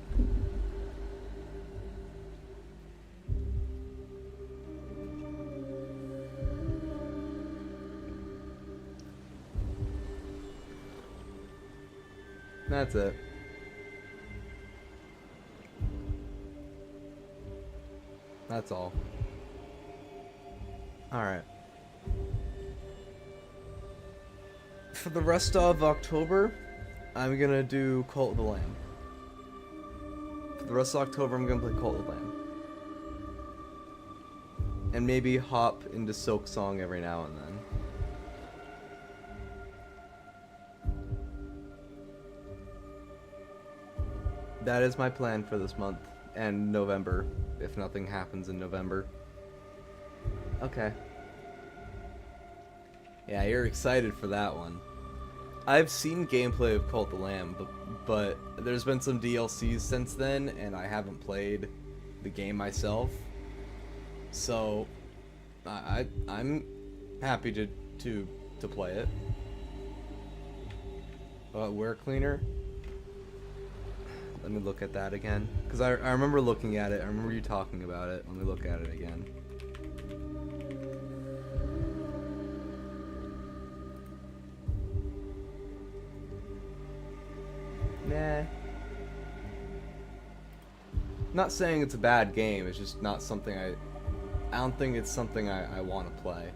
[SPEAKER 1] That's it. That's all. Alright. For the rest of October, I'm gonna do Cult of the Lamb. For the rest of October, I'm gonna play Cult of the Lamb. And maybe hop into Silksong every now and then. That is my plan for this month and November, if nothing happens in November. Okay. Yeah, you're excited for that one. I've seen gameplay of Cult of the Lamb, but there's been some DLCs since then, and I haven't played the game myself. So, I'm happy to play it. Ware Cleaner? Let me look at that again. Because I remember looking at it. I remember you talking about it. Let me look at it again. Nah. Not saying it's a bad game, it's just not something I don't think it's something I want to play.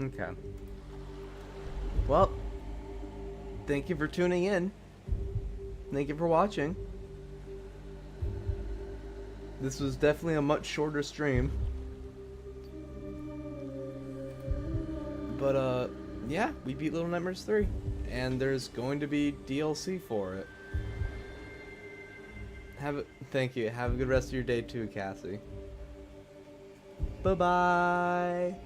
[SPEAKER 1] Okay. Well, thank you for tuning in. Thank you for watching. This was definitely a much shorter stream. But, yeah, we beat Little Nightmares 3. And there's going to be DLC for it. Thank you. Have a good rest of your day too, Cassie. Bye-bye.